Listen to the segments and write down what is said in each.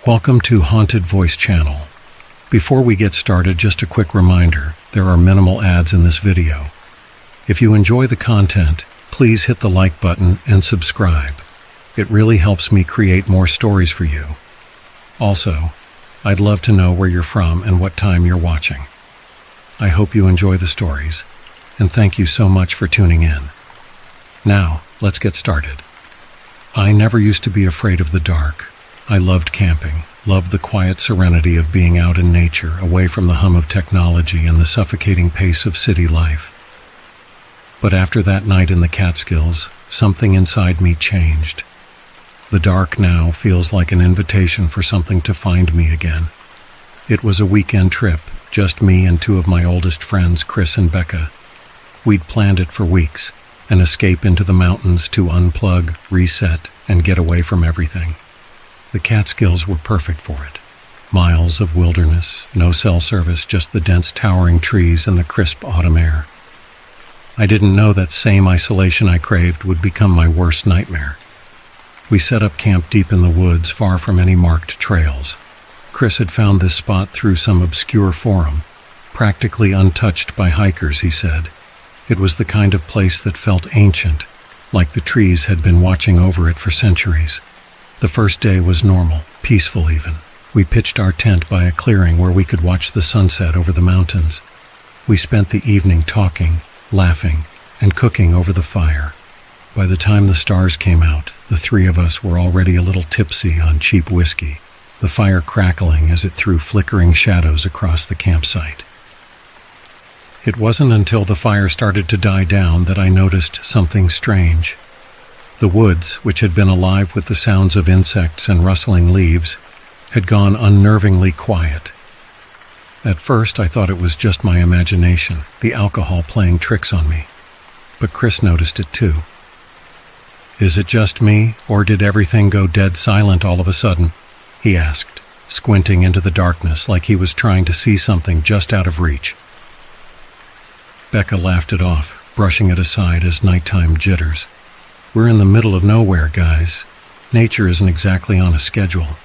Welcome to Haunted Voice Channel. Before we get started, just a quick reminder, there are minimal ads in this video. If you enjoy the content, please hit the like button and subscribe. It really helps me create more stories for you. Also, I'd love to know where you're from and what time you're watching. I hope you enjoy the stories, and thank you so much for tuning in. Now, let's get started. I never used to be afraid of the dark. I loved camping, loved the quiet serenity of being out in nature, away from the hum of technology and the suffocating pace of city life. But after that night in the Catskills, something inside me changed. The dark now feels like an invitation for something to find me again. It was a weekend trip, just me and two of my oldest friends, Chris and Becca. We'd planned it for weeks, an escape into the mountains to unplug, reset, and get away from everything. The Catskills were perfect for it. Miles of wilderness, no cell service, just the dense towering trees and the crisp autumn air. I didn't know that same isolation I craved would become my worst nightmare. We set up camp deep in the woods, far from any marked trails. Chris had found this spot through some obscure forum, practically untouched by hikers, he said. It was the kind of place that felt ancient, like the trees had been watching over it for centuries. The first day was normal, peaceful even. We pitched our tent by a clearing where we could watch the sunset over the mountains. We spent the evening talking, laughing, and cooking over the fire. By the time the stars came out, the three of us were already a little tipsy on cheap whiskey, the fire crackling as it threw flickering shadows across the campsite. It wasn't until the fire started to die down that I noticed something strange. The woods, which had been alive with the sounds of insects and rustling leaves, had gone unnervingly quiet. At first I thought it was just my imagination, the alcohol playing tricks on me. But Chris noticed it too. "Is it just me, or did everything go dead silent all of a sudden?" he asked, squinting into the darkness like he was trying to see something just out of reach. Becca laughed it off, brushing it aside as nighttime jitters. "We're in the middle of nowhere, guys. Nature isn't exactly on a schedule."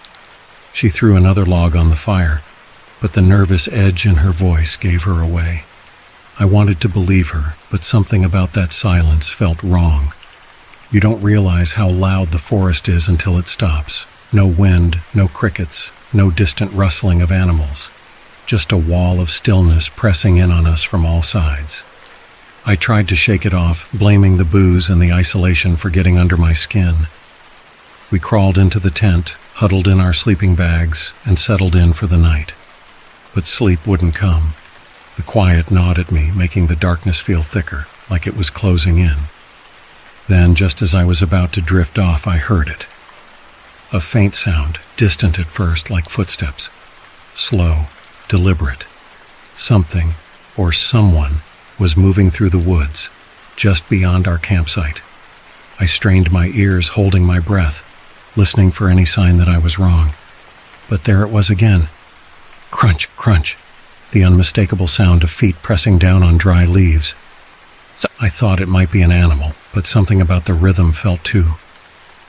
She threw another log on the fire, but the nervous edge in her voice gave her away. I wanted to believe her, but something about that silence felt wrong. You don't realize how loud the forest is until it stops. No wind, no crickets, no distant rustling of animals. Just a wall of stillness pressing in on us from all sides. I tried to shake it off, blaming the booze and the isolation for getting under my skin. We crawled into the tent, huddled in our sleeping bags, and settled in for the night. But sleep wouldn't come. The quiet gnawed at me, making the darkness feel thicker, like it was closing in. Then, just as I was about to drift off, I heard it. A faint sound, distant at first, like footsteps. Slow, deliberate. Something, or someone, was moving through the woods, just beyond our campsite. I strained my ears, holding my breath, listening for any sign that I was wrong. But there it was again. Crunch, crunch, the unmistakable sound of feet pressing down on dry leaves. I thought it might be an animal, but something about the rhythm felt too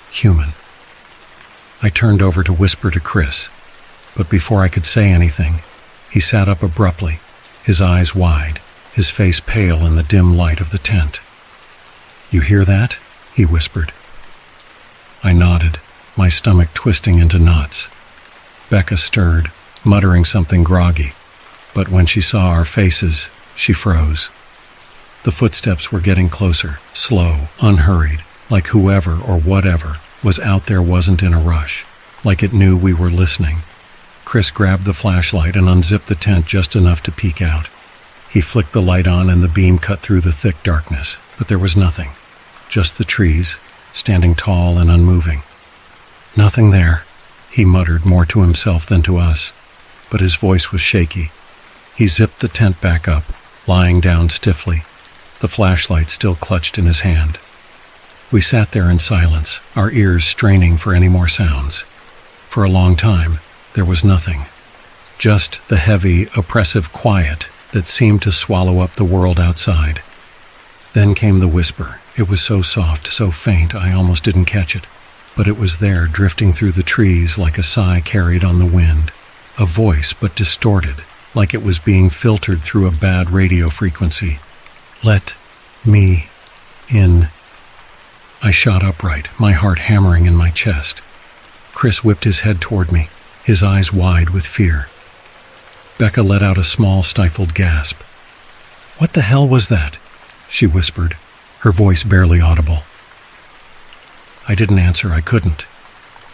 human. I turned over to whisper to Chris, but before I could say anything, he sat up abruptly, his eyes wide, his face pale in the dim light of the tent. "You hear that?" he whispered. I nodded, my stomach twisting into knots. Becca stirred, muttering something groggy, but when she saw our faces, she froze. The footsteps were getting closer, slow, unhurried, like whoever or whatever was out there wasn't in a rush, like it knew we were listening. Chris grabbed the flashlight and unzipped the tent just enough to peek out. He flicked the light on and the beam cut through the thick darkness, but there was nothing. Just the trees, standing tall and unmoving. "Nothing there," he muttered, more to himself than to us, but his voice was shaky. He zipped the tent back up, lying down stiffly, the flashlight still clutched in his hand. We sat there in silence, our ears straining for any more sounds. For a long time, there was nothing. Just the heavy, oppressive quiet that seemed to swallow up the world outside. Then came the whisper. It was so soft, so faint, I almost didn't catch it. but it was there, drifting through the trees like a sigh carried on the wind. A voice, but distorted, like it was being filtered through a bad radio frequency. "Let me in." I shot upright, my heart hammering in my chest. Chris whipped his head toward me, his eyes wide with fear. Becca let out a small, stifled gasp. "What the hell was that?" she whispered, her voice barely audible. I didn't answer. I couldn't.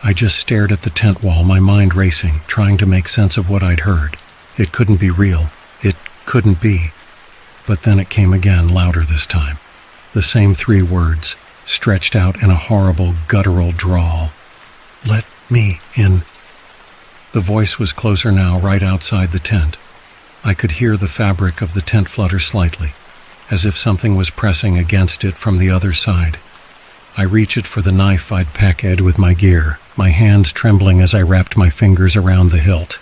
I just stared at the tent wall, my mind racing, trying to make sense of what I'd heard. It couldn't be real. It couldn't be. But then it came again, louder this time. The same 3 words, stretched out in a horrible, guttural drawl. "Let me in." The voice was closer now, right outside the tent. I could hear the fabric of the tent flutter slightly, as if something was pressing against it from the other side. I reached for the knife I'd packed with my gear, my hands trembling as I wrapped my fingers around the hilt.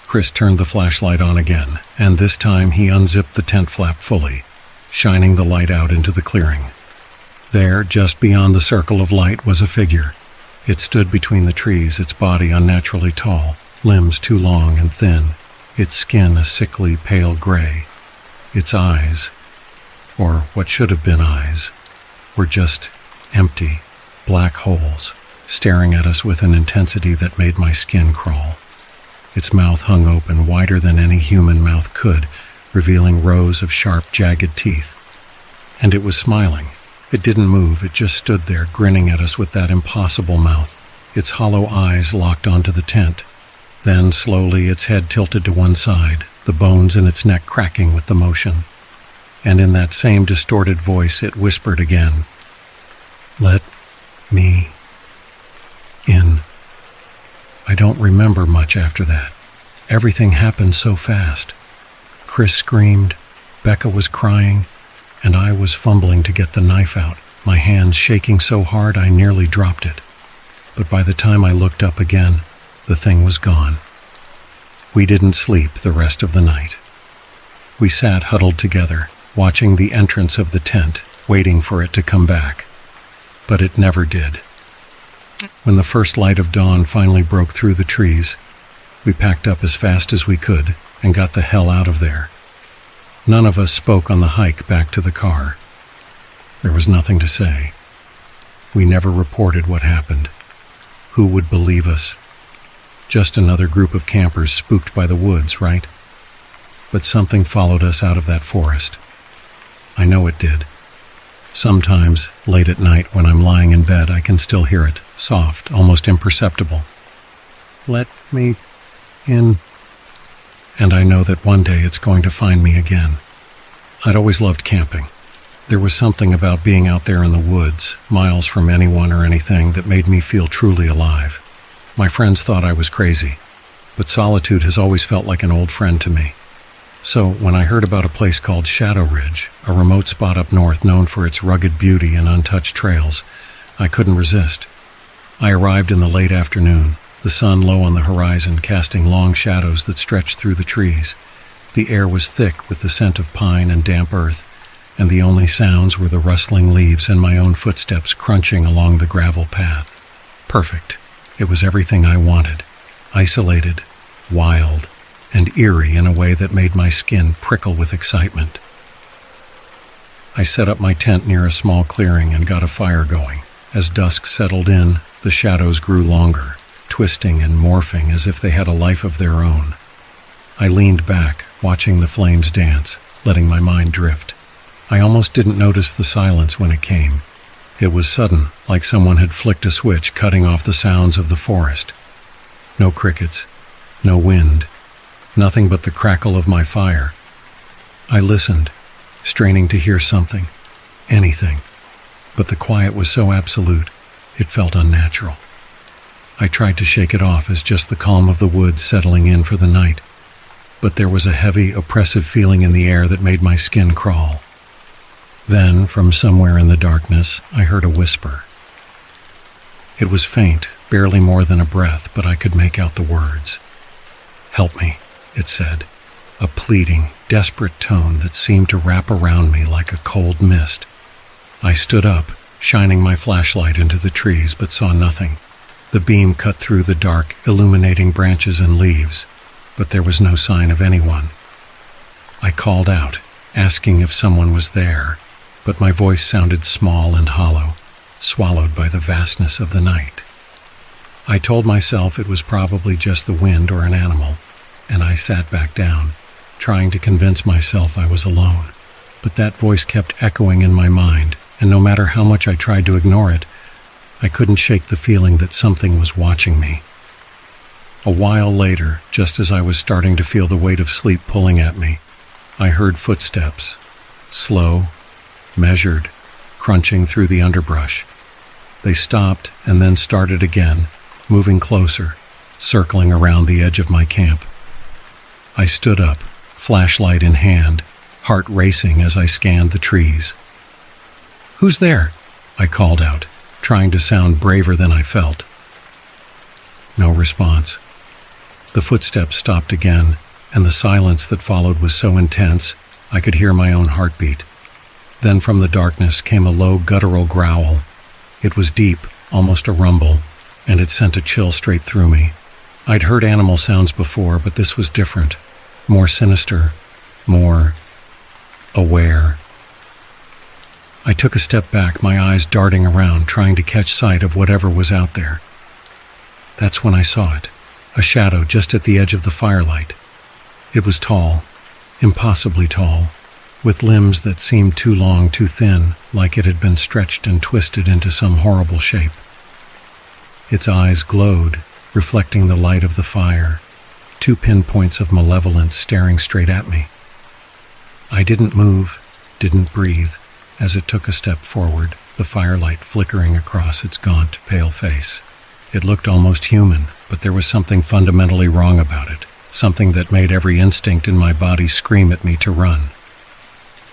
Chris turned the flashlight on again, and this time he unzipped the tent flap fully, shining the light out into the clearing. There, just beyond the circle of light, was a figure. It stood between the trees, its body unnaturally tall, limbs too long and thin, its skin a sickly pale gray. Its eyes, or what should have been eyes, were just empty, black holes, staring at us with an intensity that made my skin crawl. Its mouth hung open, wider than any human mouth could, revealing rows of sharp, jagged teeth. And it was smiling. It didn't move, it just stood there, grinning at us with that impossible mouth, its hollow eyes locked onto the tent. Then, slowly, its head tilted to one side, the bones in its neck cracking with the motion. And in that same distorted voice, it whispered again, "Let me in." I don't remember much after that. Everything happened so fast. Chris screamed, Becca was crying, and I was fumbling to get the knife out, my hands shaking so hard I nearly dropped it. But by the time I looked up again, the thing was gone. We didn't sleep the rest of the night. We sat huddled together, watching the entrance of the tent, waiting for it to come back. But it never did. When the first light of dawn finally broke through the trees, we packed up as fast as we could and got the hell out of there. None of us spoke on the hike back to the car. There was nothing to say. We never reported what happened. Who would believe us? Just another group of campers spooked by the woods, right? But something followed us out of that forest. I know it did. Sometimes, late at night when I'm lying in bed, I can still hear it, soft, almost imperceptible. "Let me in." And I know that one day it's going to find me again. I'd always loved camping. There was something about being out there in the woods, miles from anyone or anything, that made me feel truly alive. My friends thought I was crazy, but solitude has always felt like an old friend to me. So when I heard about a place called Shadow Ridge, a remote spot up north known for its rugged beauty and untouched trails, I couldn't resist. I arrived in the late afternoon, the sun low on the horizon, casting long shadows that stretched through the trees. The air was thick with the scent of pine and damp earth, and the only sounds were the rustling leaves and my own footsteps crunching along the gravel path. Perfect. It was everything I wanted. Isolated, wild, and eerie in a way that made my skin prickle with excitement. I set up my tent near a small clearing and got a fire going. As dusk settled in, the shadows grew longer, twisting and morphing as if they had a life of their own. I leaned back, watching the flames dance, letting my mind drift. I almost didn't notice the silence when it came. It was sudden, like someone had flicked a switch, cutting off the sounds of the forest. No crickets, no wind, nothing but the crackle of my fire. I listened, straining to hear something, anything, but the quiet was so absolute, it felt unnatural. I tried to shake it off as just the calm of the woods settling in for the night, but there was a heavy, oppressive feeling in the air that made my skin crawl. Then, from somewhere in the darkness, I heard a whisper. It was faint, barely more than a breath, but I could make out the words. "Help me," it said, a pleading, desperate tone that seemed to wrap around me like a cold mist. I stood up, shining my flashlight into the trees, but saw nothing. The beam cut through the dark, illuminating branches and leaves, but there was no sign of anyone. I called out, asking if someone was there, but my voice sounded small and hollow, swallowed by the vastness of the night. I told myself it was probably just the wind or an animal, and I sat back down, trying to convince myself I was alone. But that voice kept echoing in my mind, and no matter how much I tried to ignore it, I couldn't shake the feeling that something was watching me. A while later, just as I was starting to feel the weight of sleep pulling at me, I heard footsteps, slow, measured, crunching through the underbrush. They stopped and then started again, moving closer, circling around the edge of my camp. I stood up, flashlight in hand, heart racing as I scanned the trees. "Who's there?" I called out, trying to sound braver than I felt. No response. The footsteps stopped again, and the silence that followed was so intense I could hear my own heartbeat. Then from the darkness came a low guttural growl. It was deep, almost a rumble, and it sent a chill straight through me. I'd heard animal sounds before, but this was different, more sinister, more aware. I took a step back, my eyes darting around, trying to catch sight of whatever was out there. That's when I saw it, a shadow just at the edge of the firelight. It was tall, impossibly tall, with limbs that seemed too long, too thin, like it had been stretched and twisted into some horrible shape. Its eyes glowed, reflecting the light of the fire, two pinpoints of malevolence staring straight at me. I didn't move, didn't breathe, as it took a step forward, the firelight flickering across its gaunt, pale face. It looked almost human, but there was something fundamentally wrong about it, something that made every instinct in my body scream at me to run.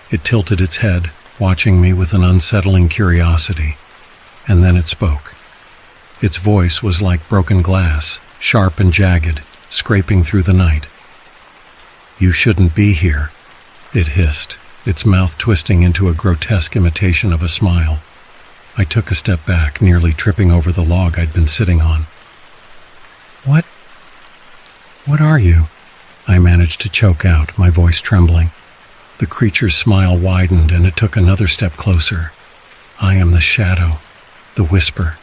It tilted its head, watching me with an unsettling curiosity, and then it spoke. Its voice was like broken glass, sharp and jagged, scraping through the night. "You shouldn't be here," it hissed, its mouth twisting into a grotesque imitation of a smile. I took a step back, nearly tripping over the log I'd been sitting on. What are you?" I managed to choke out, my voice trembling. The creature's smile widened, and it took another step closer. "I am the shadow, the whisper,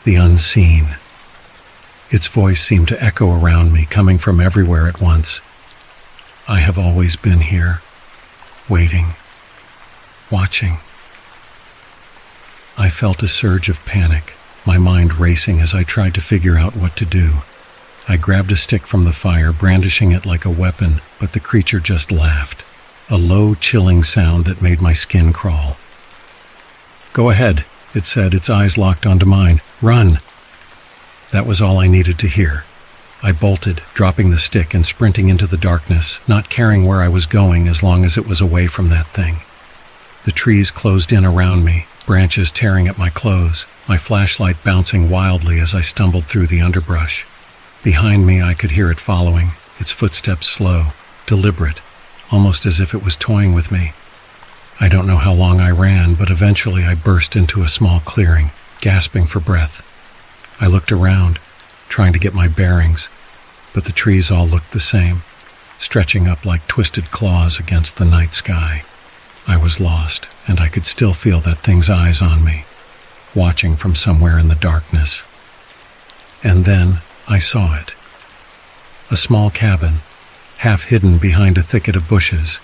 the unseen." Its voice seemed to echo around me, coming from everywhere at once. "I have always been here, waiting, watching." I felt a surge of panic, my mind racing as I tried to figure out what to do. I grabbed a stick from the fire, brandishing it like a weapon, but the creature just laughed, a low, chilling sound that made my skin crawl. "Go ahead," it said, its eyes locked onto mine. "Run." That was all I needed to hear. I bolted, dropping the stick and sprinting into the darkness, not caring where I was going as long as it was away from that thing. The trees closed in around me, branches tearing at my clothes, my flashlight bouncing wildly as I stumbled through the underbrush. Behind me, I could hear it following, its footsteps slow, deliberate, almost as if it was toying with me. I don't know how long I ran, but eventually I burst into a small clearing, gasping for breath. I looked around, trying to get my bearings, but the trees all looked the same, stretching up like twisted claws against the night sky. I was lost, and I could still feel that thing's eyes on me, watching from somewhere in the darkness. And then I saw it. A small cabin, half hidden behind a thicket of bushes.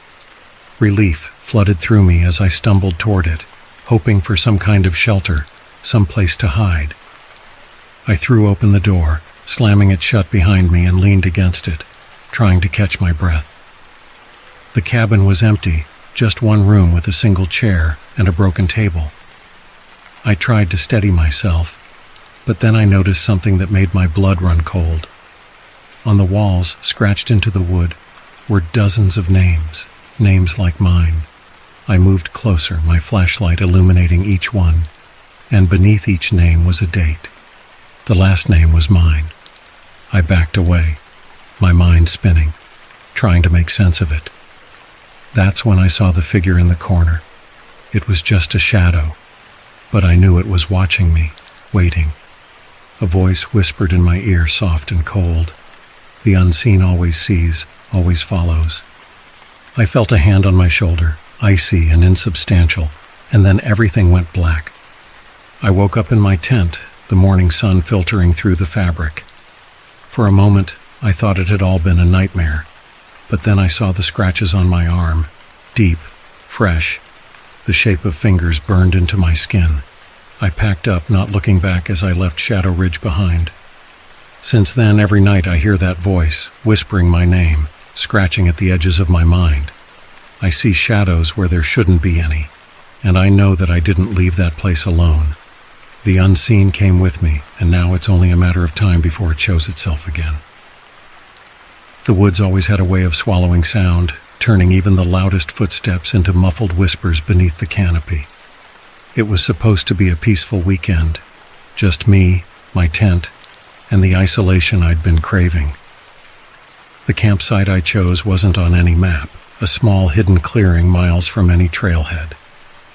Relief flooded through me as I stumbled toward it, hoping for some kind of shelter, some place to hide. I threw open the door, slamming it shut behind me, and leaned against it, trying to catch my breath. The cabin was empty, just one room with a single chair and a broken table. I tried to steady myself, but then I noticed something that made my blood run cold. On the walls, scratched into the wood, were dozens of names like mine. I moved closer, my flashlight illuminating each one, and beneath each name was a date. The last name was mine. I backed away, my mind spinning, trying to make sense of it. That's when I saw the figure in the corner. It was just a shadow, but I knew it was watching me, waiting. A voice whispered in my ear, soft and cold. The unseen always sees, always follows. I felt a hand on my shoulder, icy and insubstantial, and then everything went black. I woke up in my tent, the morning sun filtering through the fabric. For a moment, I thought it had all been a nightmare, but then I saw the scratches on my arm, deep, fresh. The shape of fingers burned into my skin. I packed up, not looking back as I left Shadow Ridge behind. Since then, every night I hear that voice, whispering my name, scratching at the edges of my mind. I see shadows where there shouldn't be any, and I know that I didn't leave that place alone. The unseen came with me, and now it's only a matter of time before it shows itself again. The woods always had a way of swallowing sound, turning even the loudest footsteps into muffled whispers beneath the canopy. It was supposed to be a peaceful weekend, just me, my tent, and the isolation I'd been craving. The campsite I chose wasn't on any map, a small hidden clearing miles from any trailhead,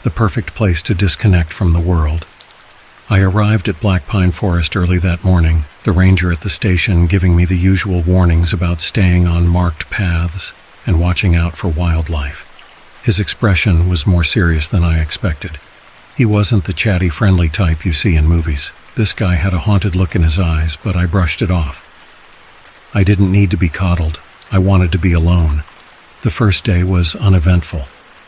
the perfect place to disconnect from the world. I arrived at Black Pine Forest early that morning, the ranger at the station giving me the usual warnings about staying on marked paths and watching out for wildlife. His expression was more serious than I expected. He wasn't the chatty, friendly type you see in movies. This guy had a haunted look in his eyes, but I brushed it off. I didn't need to be coddled. I wanted to be alone. The first day was uneventful.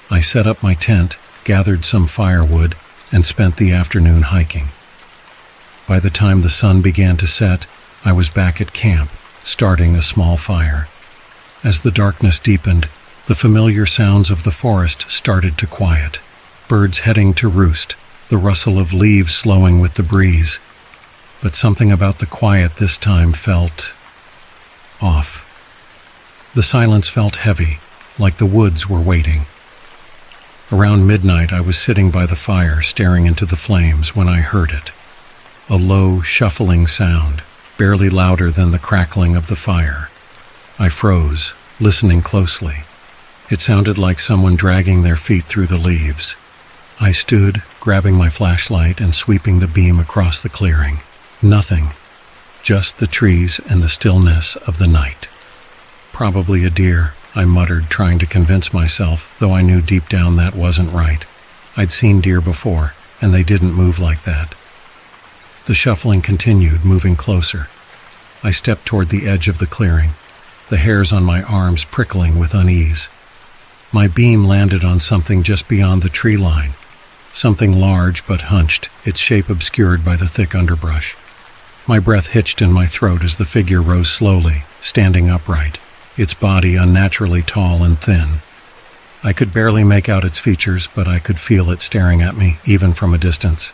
I set up my tent, gathered some firewood, and spent the afternoon hiking. By the time the sun began to set, I was back at camp, starting a small fire. As the darkness deepened, the familiar sounds of the forest started to quiet. Birds heading to roost, the rustle of leaves slowing with the breeze. But something about the quiet this time felt off. The silence felt heavy, like the woods were waiting. Around midnight, I was sitting by the fire, staring into the flames, when I heard it. A low, shuffling sound, barely louder than the crackling of the fire. I froze, listening closely. It sounded like someone dragging their feet through the leaves. I stood, grabbing my flashlight and sweeping the beam across the clearing. Nothing. Just the trees and the stillness of the night. Probably a deer, I muttered, trying to convince myself, though I knew deep down that wasn't right. I'd seen deer before, and they didn't move like that. The shuffling continued, moving closer. I stepped toward the edge of the clearing, the hairs on my arms prickling with unease. My beam landed on something just beyond the tree line, something large but hunched, its shape obscured by the thick underbrush. My breath hitched in my throat as the figure rose slowly, standing upright, its body unnaturally tall and thin. I could barely make out its features, but I could feel it staring at me, even from a distance.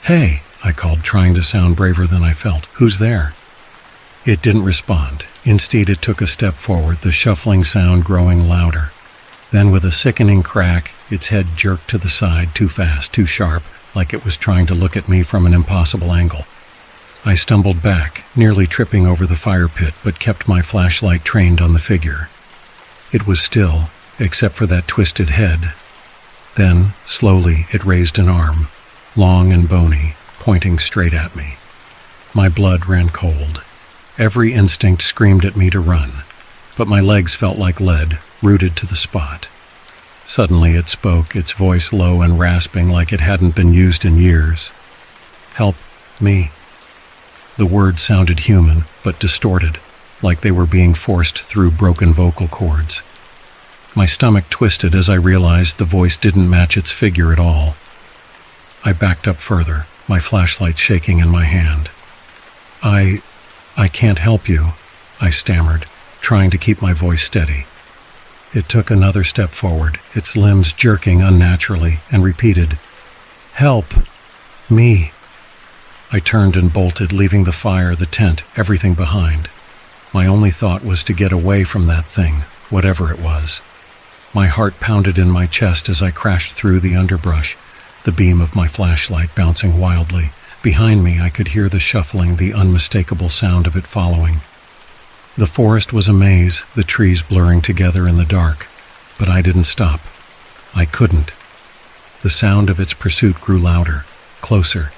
"Hey," I called, trying to sound braver than I felt. "Who's there?" It didn't respond. Instead, it took a step forward, the shuffling sound growing louder. Then, with a sickening crack, its head jerked to the side, too fast, too sharp, like it was trying to look at me from an impossible angle. I stumbled back, nearly tripping over the fire pit, but kept my flashlight trained on the figure. It was still, except for that twisted head. Then, slowly, it raised an arm, long and bony, pointing straight at me. My blood ran cold. Every instinct screamed at me to run, but my legs felt like lead, rooted to the spot. Suddenly it spoke, its voice low and rasping like it hadn't been used in years. "Help me." The words sounded human, but distorted, like they were being forced through broken vocal cords. My stomach twisted as I realized the voice didn't match its figure at all. I backed up further, my flashlight shaking in my hand. I can't help you," I stammered, trying to keep my voice steady. It took another step forward, its limbs jerking unnaturally, and repeated, "Help me." I turned and bolted, leaving the fire, the tent, everything behind. My only thought was to get away from that thing, whatever it was. My heart pounded in my chest as I crashed through the underbrush, the beam of my flashlight bouncing wildly. Behind me, I could hear the shuffling, the unmistakable sound of it following. The forest was a maze, the trees blurring together in the dark, but I didn't stop. I couldn't. The sound of its pursuit grew louder, closer,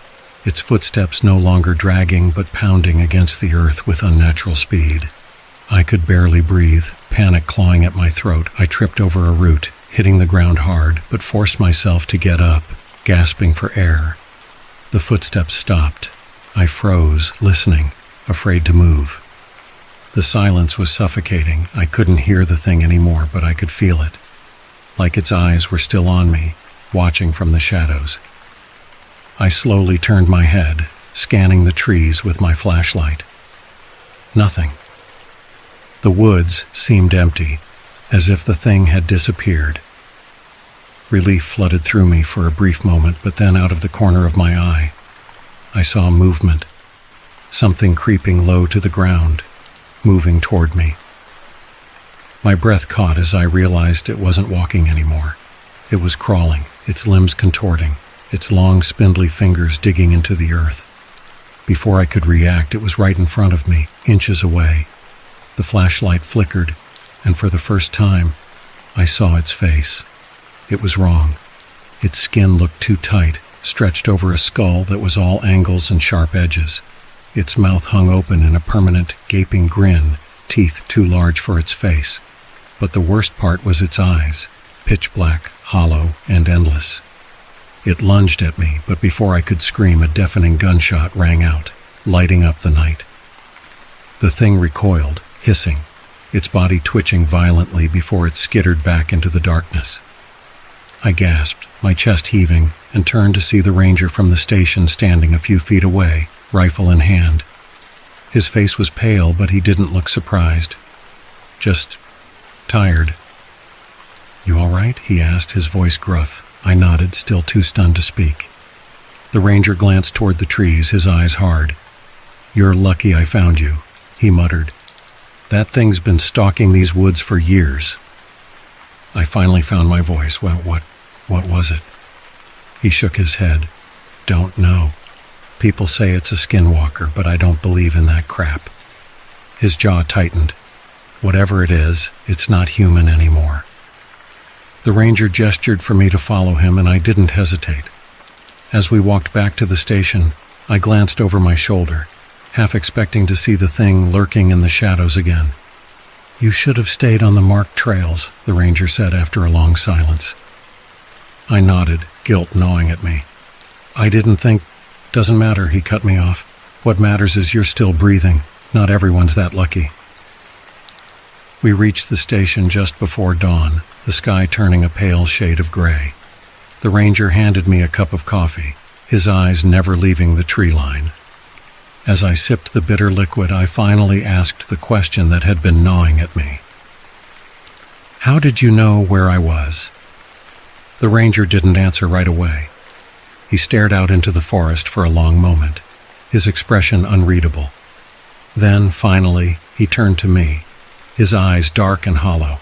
its footsteps no longer dragging but pounding against the earth with unnatural speed. I could barely breathe, panic clawing at my throat. I tripped over a root, hitting the ground hard, but forced myself to get up, gasping for air. The footsteps stopped. I froze, listening, afraid to move. The silence was suffocating. I couldn't hear the thing anymore, but I could feel it. Like its eyes were still on me, watching from the shadows. I slowly turned my head, scanning the trees with my flashlight. Nothing. The woods seemed empty, as if the thing had disappeared. Relief flooded through me for a brief moment, but then out of the corner of my eye, I saw movement. Something creeping low to the ground, moving toward me. My breath caught as I realized it wasn't walking anymore. It was crawling, its limbs contorting, its long spindly fingers digging into the earth. Before I could react, it was right in front of me, inches away. The flashlight flickered, and for the first time, I saw its face. It was wrong. Its skin looked too tight, stretched over a skull that was all angles and sharp edges. Its mouth hung open in a permanent, gaping grin, teeth too large for its face. But the worst part was its eyes, pitch black, hollow, and endless. It lunged at me, but before I could scream, a deafening gunshot rang out, lighting up the night. The thing recoiled, hissing, its body twitching violently before it skittered back into the darkness. I gasped, my chest heaving, and turned to see the ranger from the station standing a few feet away, rifle in hand. His face was pale, but he didn't look surprised. Just tired. "You all right?" he asked, his voice gruff. I nodded, still too stunned to speak. The ranger glanced toward the trees, his eyes hard. "You're lucky I found you," he muttered. "That thing's been stalking these woods for years." I finally found my voice. "Well, what was it?" He shook his head. "Don't know. People say it's a skinwalker, but I don't believe in that crap." His jaw tightened. "Whatever it is, it's not human anymore." The ranger gestured for me to follow him, and I didn't hesitate. As we walked back to the station, I glanced over my shoulder, half expecting to see the thing lurking in the shadows again. "You should have stayed on the marked trails," the ranger said after a long silence. I nodded, guilt gnawing at me. "I didn't think—" "Doesn't matter," he cut me off. "What matters is you're still breathing. Not everyone's that lucky." We reached the station just before dawn, the sky turning a pale shade of gray. The ranger handed me a cup of coffee, his eyes never leaving the tree line. As I sipped the bitter liquid, I finally asked the question that had been gnawing at me. "How did you know where I was?" The ranger didn't answer right away. He stared out into the forest for a long moment, his expression unreadable. Then, finally, he turned to me, his eyes dark and hollow.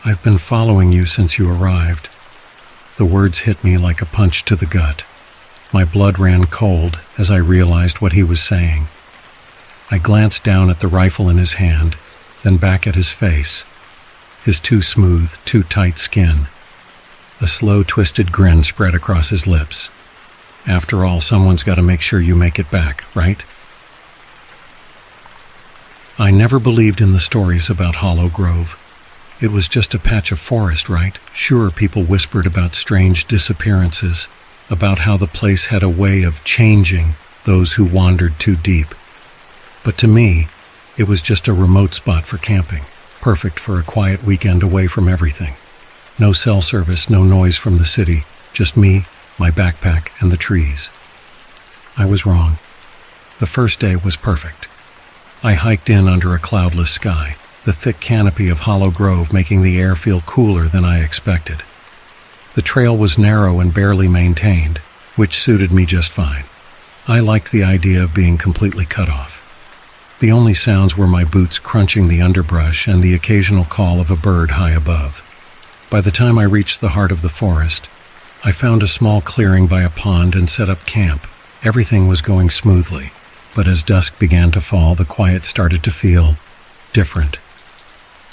"I've been following you since you arrived." The words hit me like a punch to the gut. My blood ran cold as I realized what he was saying. I glanced down at the rifle in his hand, then back at his face, his too smooth, too tight skin. A slow, twisted grin spread across his lips. "After all, someone's got to make sure you make it back, right?" I never believed in the stories about Hollow Grove. It was just a patch of forest, right? Sure, people whispered about strange disappearances, about how the place had a way of changing those who wandered too deep. But to me, it was just a remote spot for camping, perfect for a quiet weekend away from everything. No cell service, no noise from the city, just me, my backpack, and the trees. I was wrong. The first day was perfect. I hiked in under a cloudless sky, the thick canopy of Hollow Grove making the air feel cooler than I expected. The trail was narrow and barely maintained, which suited me just fine. I liked the idea of being completely cut off. The only sounds were my boots crunching the underbrush and the occasional call of a bird high above. By the time I reached the heart of the forest, I found a small clearing by a pond and set up camp. Everything was going smoothly, but as dusk began to fall, the quiet started to feel different.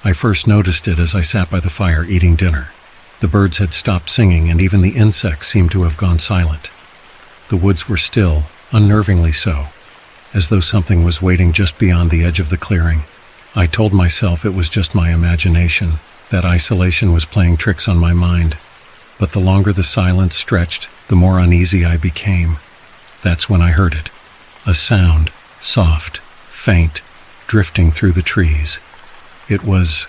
I first noticed it as I sat by the fire eating dinner. The birds had stopped singing, and even the insects seemed to have gone silent. The woods were still, unnervingly so, as though something was waiting just beyond the edge of the clearing. I told myself it was just my imagination, that isolation was playing tricks on my mind. But the longer the silence stretched, the more uneasy I became. That's when I heard it. A sound, soft, faint, drifting through the trees. It was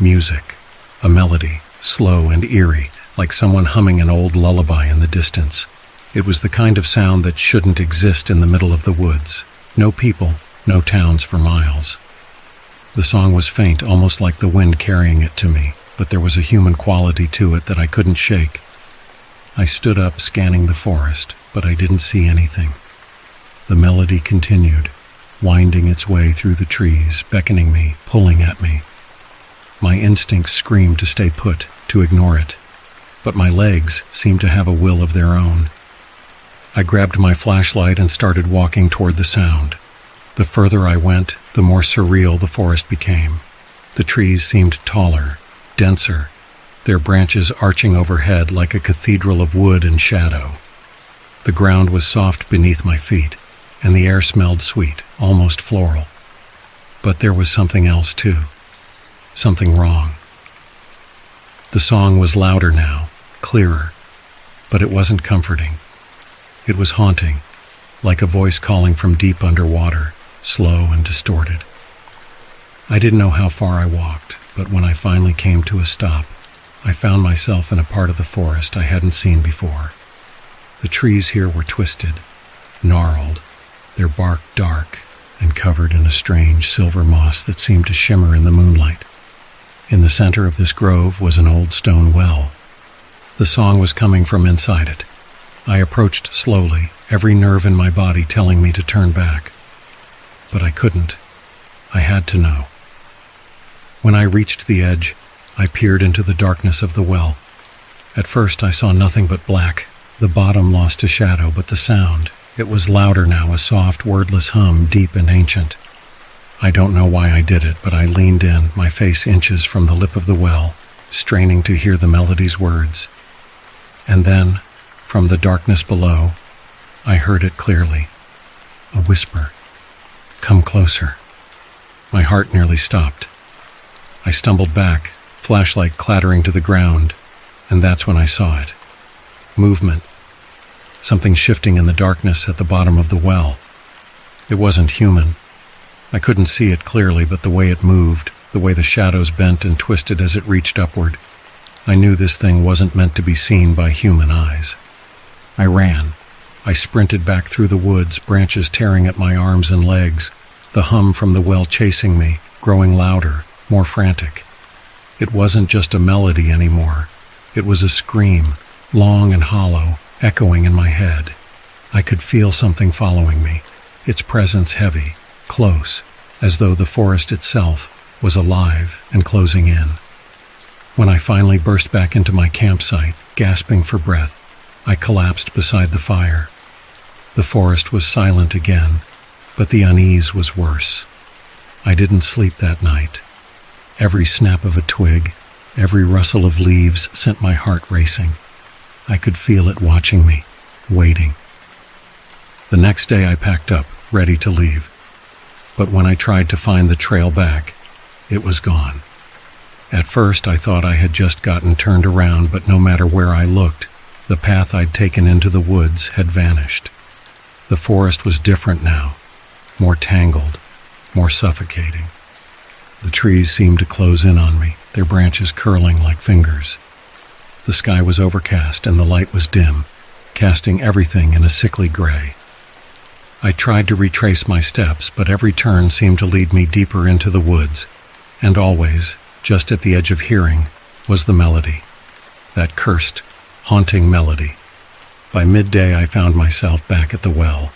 music, a melody, slow and eerie, like someone humming an old lullaby in the distance. It was the kind of sound that shouldn't exist in the middle of the woods. No people, no towns for miles. The song was faint, almost like the wind carrying it to me, but there was a human quality to it that I couldn't shake. I stood up, scanning the forest, but I didn't see anything. The melody continued, winding its way through the trees, beckoning me, pulling at me. My instincts screamed to stay put, to ignore it, but my legs seemed to have a will of their own. I grabbed my flashlight and started walking toward the sound. The further I went, the more surreal the forest became. The trees seemed taller, denser, their branches arching overhead like a cathedral of wood and shadow. The ground was soft beneath my feet, and the air smelled sweet, almost floral. But there was something else too. Something wrong. The song was louder now, clearer, but it wasn't comforting. It was haunting, like a voice calling from deep underwater, slow and distorted. I didn't know how far I walked, but when I finally came to a stop, I found myself in a part of the forest I hadn't seen before. The trees here were twisted, gnarled, their bark dark and covered in a strange silver moss that seemed to shimmer in the moonlight. In the center of this grove was an old stone well. The song was coming from inside it. I approached slowly, every nerve in my body telling me to turn back. But I couldn't. I had to know. When I reached the edge, I peered into the darkness of the well. At first I saw nothing but black. The bottom lost to shadow, but the sound, it was louder now, a soft, wordless hum, deep and ancient. I don't know why I did it, but I leaned in, my face inches from the lip of the well, straining to hear the melody's words. And then, from the darkness below, I heard it clearly. A whisper. Come closer. My heart nearly stopped. I stumbled back, flashlight clattering to the ground, and that's when I saw it. Movement. Something shifting in the darkness at the bottom of the well. It wasn't human. I couldn't see it clearly, but the way it moved, the way the shadows bent and twisted as it reached upward, I knew this thing wasn't meant to be seen by human eyes. I ran. I sprinted back through the woods, branches tearing at my arms and legs, the hum from the well chasing me, growing louder, more frantic. It wasn't just a melody anymore. It was a scream, long and hollow, echoing in my head. I could feel something following me, its presence heavy, close, as though the forest itself was alive and closing in. When I finally burst back into my campsite, gasping for breath, I collapsed beside the fire. The forest was silent again, but the unease was worse. I didn't sleep that night. Every snap of a twig, every rustle of leaves sent my heart racing. I could feel it watching me, waiting. The next day I packed up, ready to leave. But when I tried to find the trail back, it was gone. At first I thought I had just gotten turned around, but no matter where I looked, the path I'd taken into the woods had vanished. The forest was different now, more tangled, more suffocating. The trees seemed to close in on me, their branches curling like fingers. The sky was overcast and the light was dim, casting everything in a sickly gray. I tried to retrace my steps, but every turn seemed to lead me deeper into the woods, and always, just at the edge of hearing, was the melody. That cursed, haunting melody. By midday I found myself back at the well.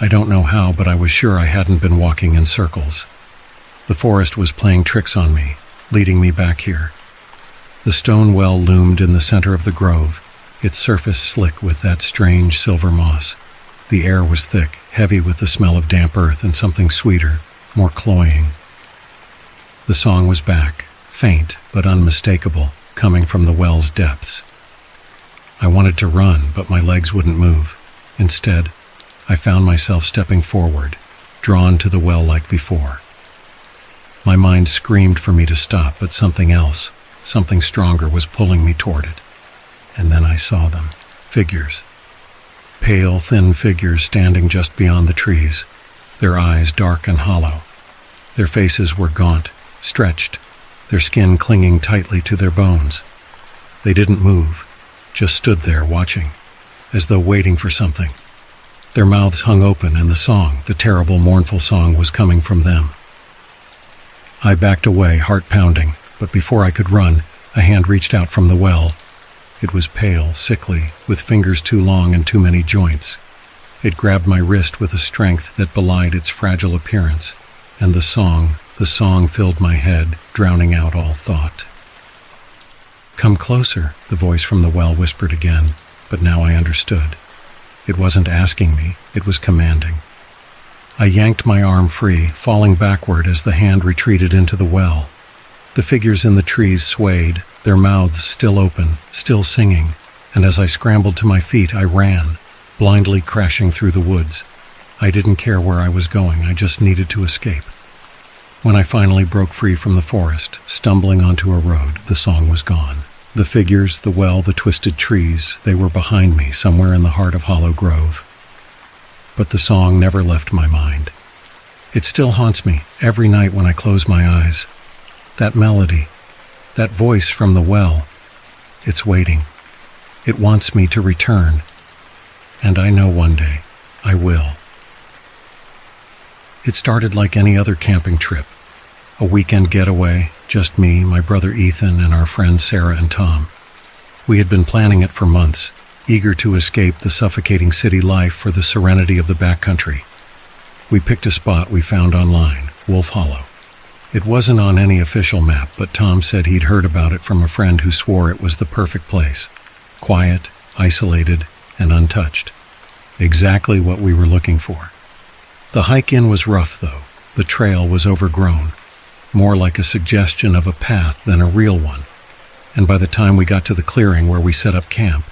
I don't know how, but I was sure I hadn't been walking in circles. The forest was playing tricks on me, leading me back here. The stone well loomed in the center of the grove, its surface slick with that strange silver moss. The air was thick, heavy with the smell of damp earth and something sweeter, more cloying. The song was back, faint but unmistakable, coming from the well's depths. I wanted to run, but my legs wouldn't move. Instead, I found myself stepping forward, drawn to the well like before. My mind screamed for me to stop, but something else, something stronger, was pulling me toward it. And then I saw them. Figures. Pale, thin figures standing just beyond the trees, their eyes dark and hollow. Their faces were gaunt, stretched, their skin clinging tightly to their bones. They didn't move, just stood there watching, as though waiting for something. Their mouths hung open, and the song, the terrible, mournful song, was coming from them. I backed away, heart pounding, but before I could run, a hand reached out from the well. It was pale, sickly, with fingers too long and too many joints. It grabbed my wrist with a strength that belied its fragile appearance, and the song filled my head, drowning out all thought. "Come closer," the voice from the well whispered again, but now I understood. It wasn't asking me, it was commanding. I yanked my arm free, falling backward as the hand retreated into the well. The figures in the trees swayed, their mouths still open, still singing, and as I scrambled to my feet, I ran, blindly crashing through the woods. I didn't care where I was going, I just needed to escape. When I finally broke free from the forest, stumbling onto a road, the song was gone. The figures, the well, the twisted trees, they were behind me, somewhere in the heart of Hollow Grove. But the song never left my mind. It still haunts me every night when I close my eyes. That melody, that voice from the well, it's waiting. It wants me to return. And I know one day I will. It started like any other camping trip. A weekend getaway, just me, my brother Ethan, and our friends Sarah and Tom. We had been planning it for months, eager to escape the suffocating city life for the serenity of the backcountry. We picked a spot we found online, Wolf Hollow. It wasn't on any official map, but Tom said he'd heard about it from a friend who swore it was the perfect place. Quiet, isolated, and untouched. Exactly what we were looking for. The hike in was rough, though. The trail was overgrown, more like a suggestion of a path than a real one. And by the time we got to the clearing where we set up camp,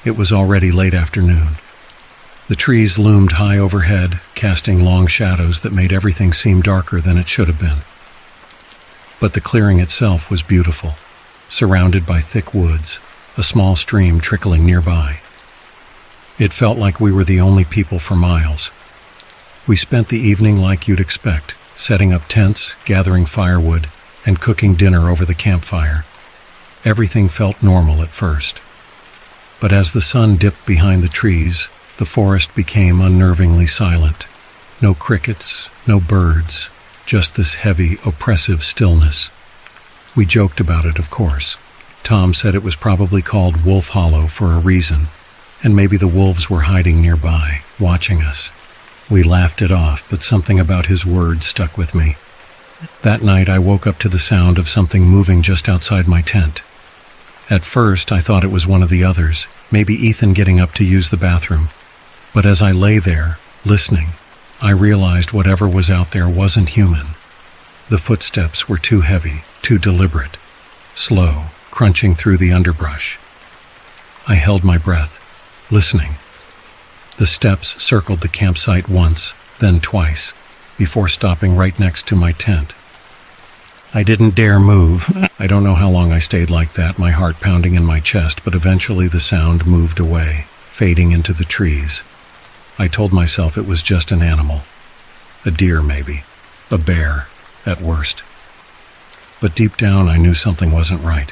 it was already late afternoon. The trees loomed high overhead, casting long shadows that made everything seem darker than it should have been. But the clearing itself was beautiful, surrounded by thick woods, a small stream trickling nearby. It felt like we were the only people for miles. We spent the evening like you'd expect, setting up tents, gathering firewood, and cooking dinner over the campfire. Everything felt normal at first. But as the sun dipped behind the trees, the forest became unnervingly silent. No crickets, no birds, just this heavy, oppressive stillness. We joked about it, of course. Tom said it was probably called Wolf Hollow for a reason, and maybe the wolves were hiding nearby, watching us. We laughed it off, but something about his words stuck with me. That night I woke up to the sound of something moving just outside my tent. At first I thought it was one of the others, maybe Ethan getting up to use the bathroom. But as I lay there, listening, I realized whatever was out there wasn't human. The footsteps were too heavy, too deliberate, slow, crunching through the underbrush. I held my breath, listening. The steps circled the campsite once, then twice, before stopping right next to my tent. I didn't dare move. I don't know how long I stayed like that, my heart pounding in my chest, but eventually the sound moved away, fading into the trees. I told myself it was just an animal. A deer, maybe. A bear, at worst. But deep down I knew something wasn't right.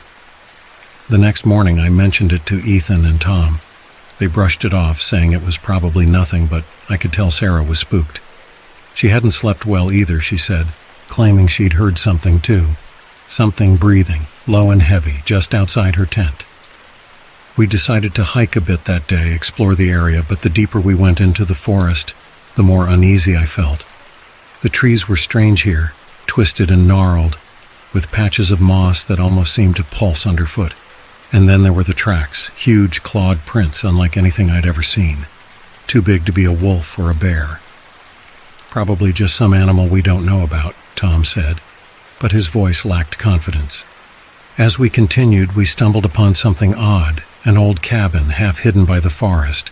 The next morning I mentioned it to Ethan and Tom. They brushed it off, saying it was probably nothing, but I could tell Sarah was spooked. She hadn't slept well either, she said, claiming she'd heard something too. Something breathing, low and heavy, just outside her tent. We decided to hike a bit that day, explore the area, but the deeper we went into the forest, the more uneasy I felt. The trees were strange here, twisted and gnarled, with patches of moss that almost seemed to pulse underfoot. And then there were the tracks, huge clawed prints unlike anything I'd ever seen. Too big to be a wolf or a bear. Probably just some animal we don't know about, Tom said, but his voice lacked confidence. As we continued, we stumbled upon something odd, an old cabin half hidden by the forest.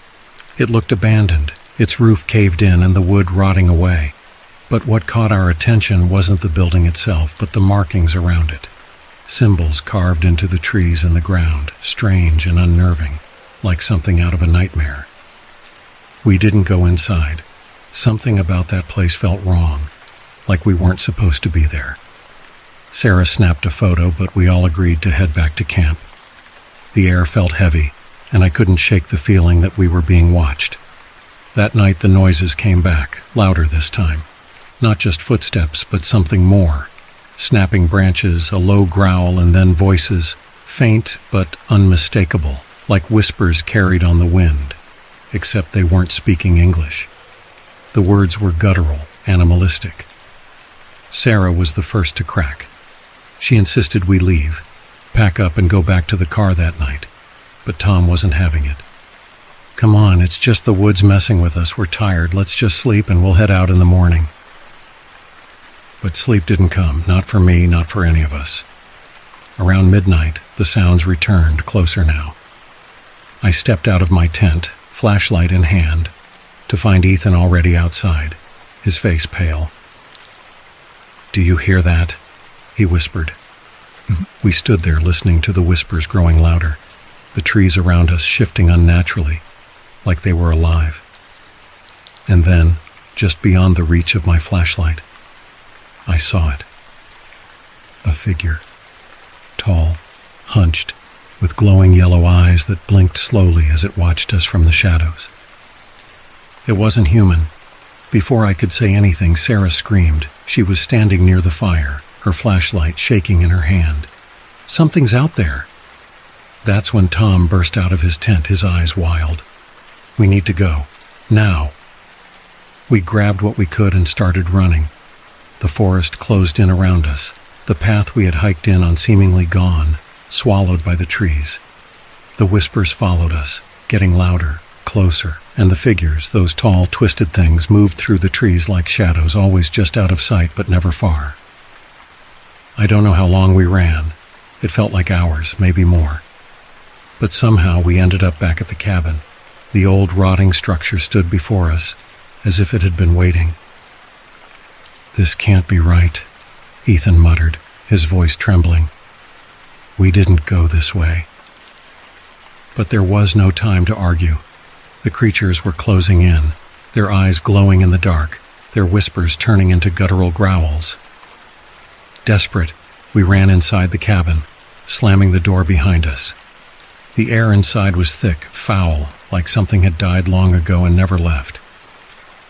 It looked abandoned, its roof caved in and the wood rotting away. But what caught our attention wasn't the building itself, but the markings around it. Symbols carved into the trees and the ground, strange and unnerving, like something out of a nightmare. We didn't go inside. Something about that place felt wrong, like we weren't supposed to be there. Sarah snapped a photo, but we all agreed to head back to camp. The air felt heavy, and I couldn't shake the feeling that we were being watched. That night the noises came back, louder this time. Not just footsteps, but something more. Snapping branches, a low growl, and then voices, faint but unmistakable, like whispers carried on the wind, except they weren't speaking English. The words were guttural, animalistic. Sarah was the first to crack. She insisted we leave, pack up and go back to the car that night, but Tom wasn't having it. "Come on, it's just the woods messing with us. We're tired. Let's just sleep and we'll head out in the morning." But sleep didn't come, not for me, not for any of us. Around midnight, the sounds returned, closer now. I stepped out of my tent, flashlight in hand, to find Ethan already outside, his face pale. "Do you hear that?" he whispered. We stood there listening to the whispers growing louder, the trees around us shifting unnaturally, like they were alive. And then, just beyond the reach of my flashlight, I saw it. A figure, tall, hunched, with glowing yellow eyes that blinked slowly as it watched us from the shadows. It wasn't human. Before I could say anything, Sarah screamed. She was standing near the fire, her flashlight shaking in her hand. "Something's out there!" That's when Tom burst out of his tent, his eyes wild. "We need to go. Now!" We grabbed what we could and started running. The forest closed in around us, the path we had hiked in on seemingly gone, swallowed by the trees. The whispers followed us, getting louder, closer, and the figures, those tall, twisted things, moved through the trees like shadows, always just out of sight but never far. I don't know how long we ran. It felt like hours, maybe more. But somehow we ended up back at the cabin. The old rotting structure stood before us, as if it had been waiting. "This can't be right," Ethan muttered, his voice trembling. "We didn't go this way." But there was no time to argue. The creatures were closing in, their eyes glowing in the dark, their whispers turning into guttural growls. Desperate, we ran inside the cabin, slamming the door behind us. The air inside was thick, foul, like something had died long ago and never left.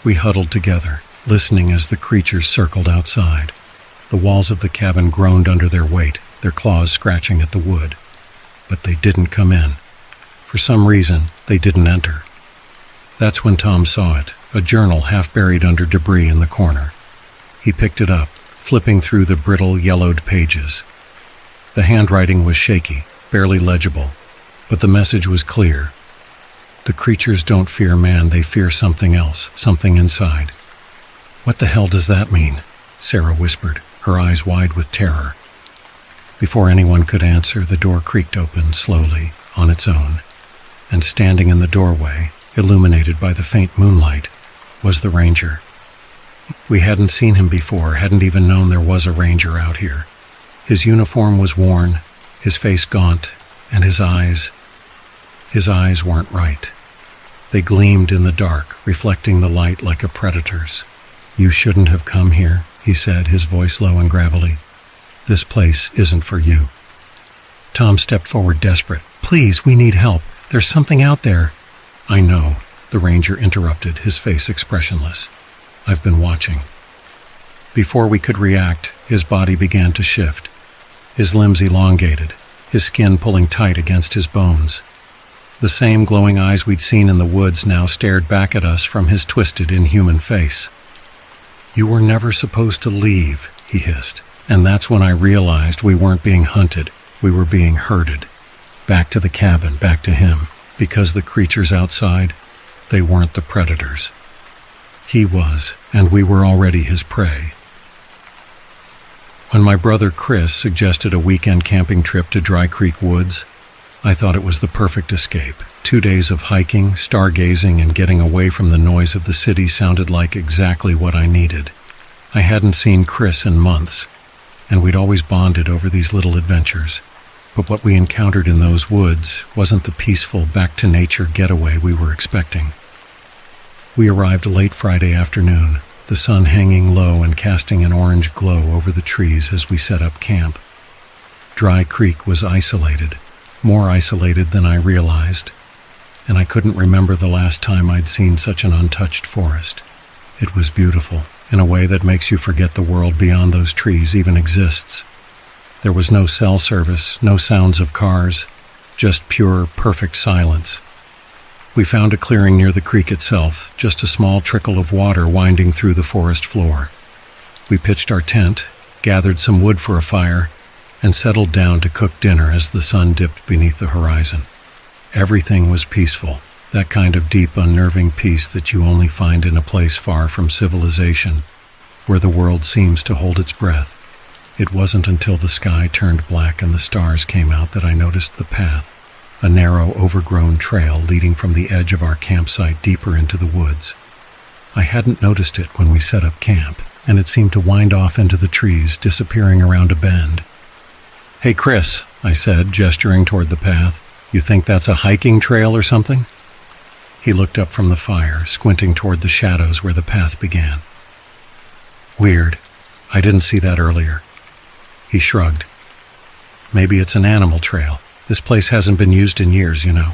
We huddled together, listening as the creatures circled outside. The walls of the cabin groaned under their weight, their claws scratching at the wood. But they didn't come in. For some reason, they didn't enter. That's when Tom saw it, a journal half buried under debris in the corner. He picked it up, flipping through the brittle, yellowed pages. The handwriting was shaky, barely legible, but the message was clear. The creatures don't fear man, they fear something else, something inside. "What the hell does that mean?" Sarah whispered, her eyes wide with terror. Before anyone could answer, the door creaked open slowly, on its own, and standing in the doorway, illuminated by the faint moonlight, was the ranger. We hadn't seen him before, hadn't even known there was a ranger out here. His uniform was worn, his face gaunt, and his eyes weren't right. They gleamed in the dark, reflecting the light like a predator's. "You shouldn't have come here," he said, his voice low and gravelly. "This place isn't for you." Tom stepped forward, desperate. "Please, we need help. There's something out there." "I know," the ranger interrupted, his face expressionless. "I've been watching." Before we could react, his body began to shift, his limbs elongated, his skin pulling tight against his bones. The same glowing eyes we'd seen in the woods now stared back at us from his twisted, inhuman face. "You were never supposed to leave," he hissed, and that's when I realized we weren't being hunted, we were being herded. Back to the cabin, back to him, because the creatures outside, they weren't the predators. He was, and we were already his prey. When my brother Chris suggested a weekend camping trip to Dry Creek Woods, I thought it was the perfect escape. 2 days of hiking, stargazing, and getting away from the noise of the city sounded like exactly what I needed. I hadn't seen Chris in months, and we'd always bonded over these little adventures. But what we encountered in those woods wasn't the peaceful, back-to-nature getaway we were expecting. We arrived late Friday afternoon, the sun hanging low and casting an orange glow over the trees as we set up camp. Dry Creek was isolated, more isolated than I realized, and I couldn't remember the last time I'd seen such an untouched forest. It was beautiful, in a way that makes you forget the world beyond those trees even exists. There was no cell service, no sounds of cars, just pure, perfect silence. We found a clearing near the creek itself, just a small trickle of water winding through the forest floor. We pitched our tent, gathered some wood for a fire, and settled down to cook dinner as the sun dipped beneath the horizon. Everything was peaceful, that kind of deep, unnerving peace that you only find in a place far from civilization, where the world seems to hold its breath. It wasn't until the sky turned black and the stars came out that I noticed the path, a narrow, overgrown trail leading from the edge of our campsite deeper into the woods. I hadn't noticed it when we set up camp, and it seemed to wind off into the trees, disappearing around a bend. "Hey, Chris," I said, gesturing toward the path. "You think that's a hiking trail or something?" He looked up from the fire, squinting toward the shadows where the path began. "Weird. I didn't see that earlier." He shrugged. "Maybe it's an animal trail. This place hasn't been used in years, you know."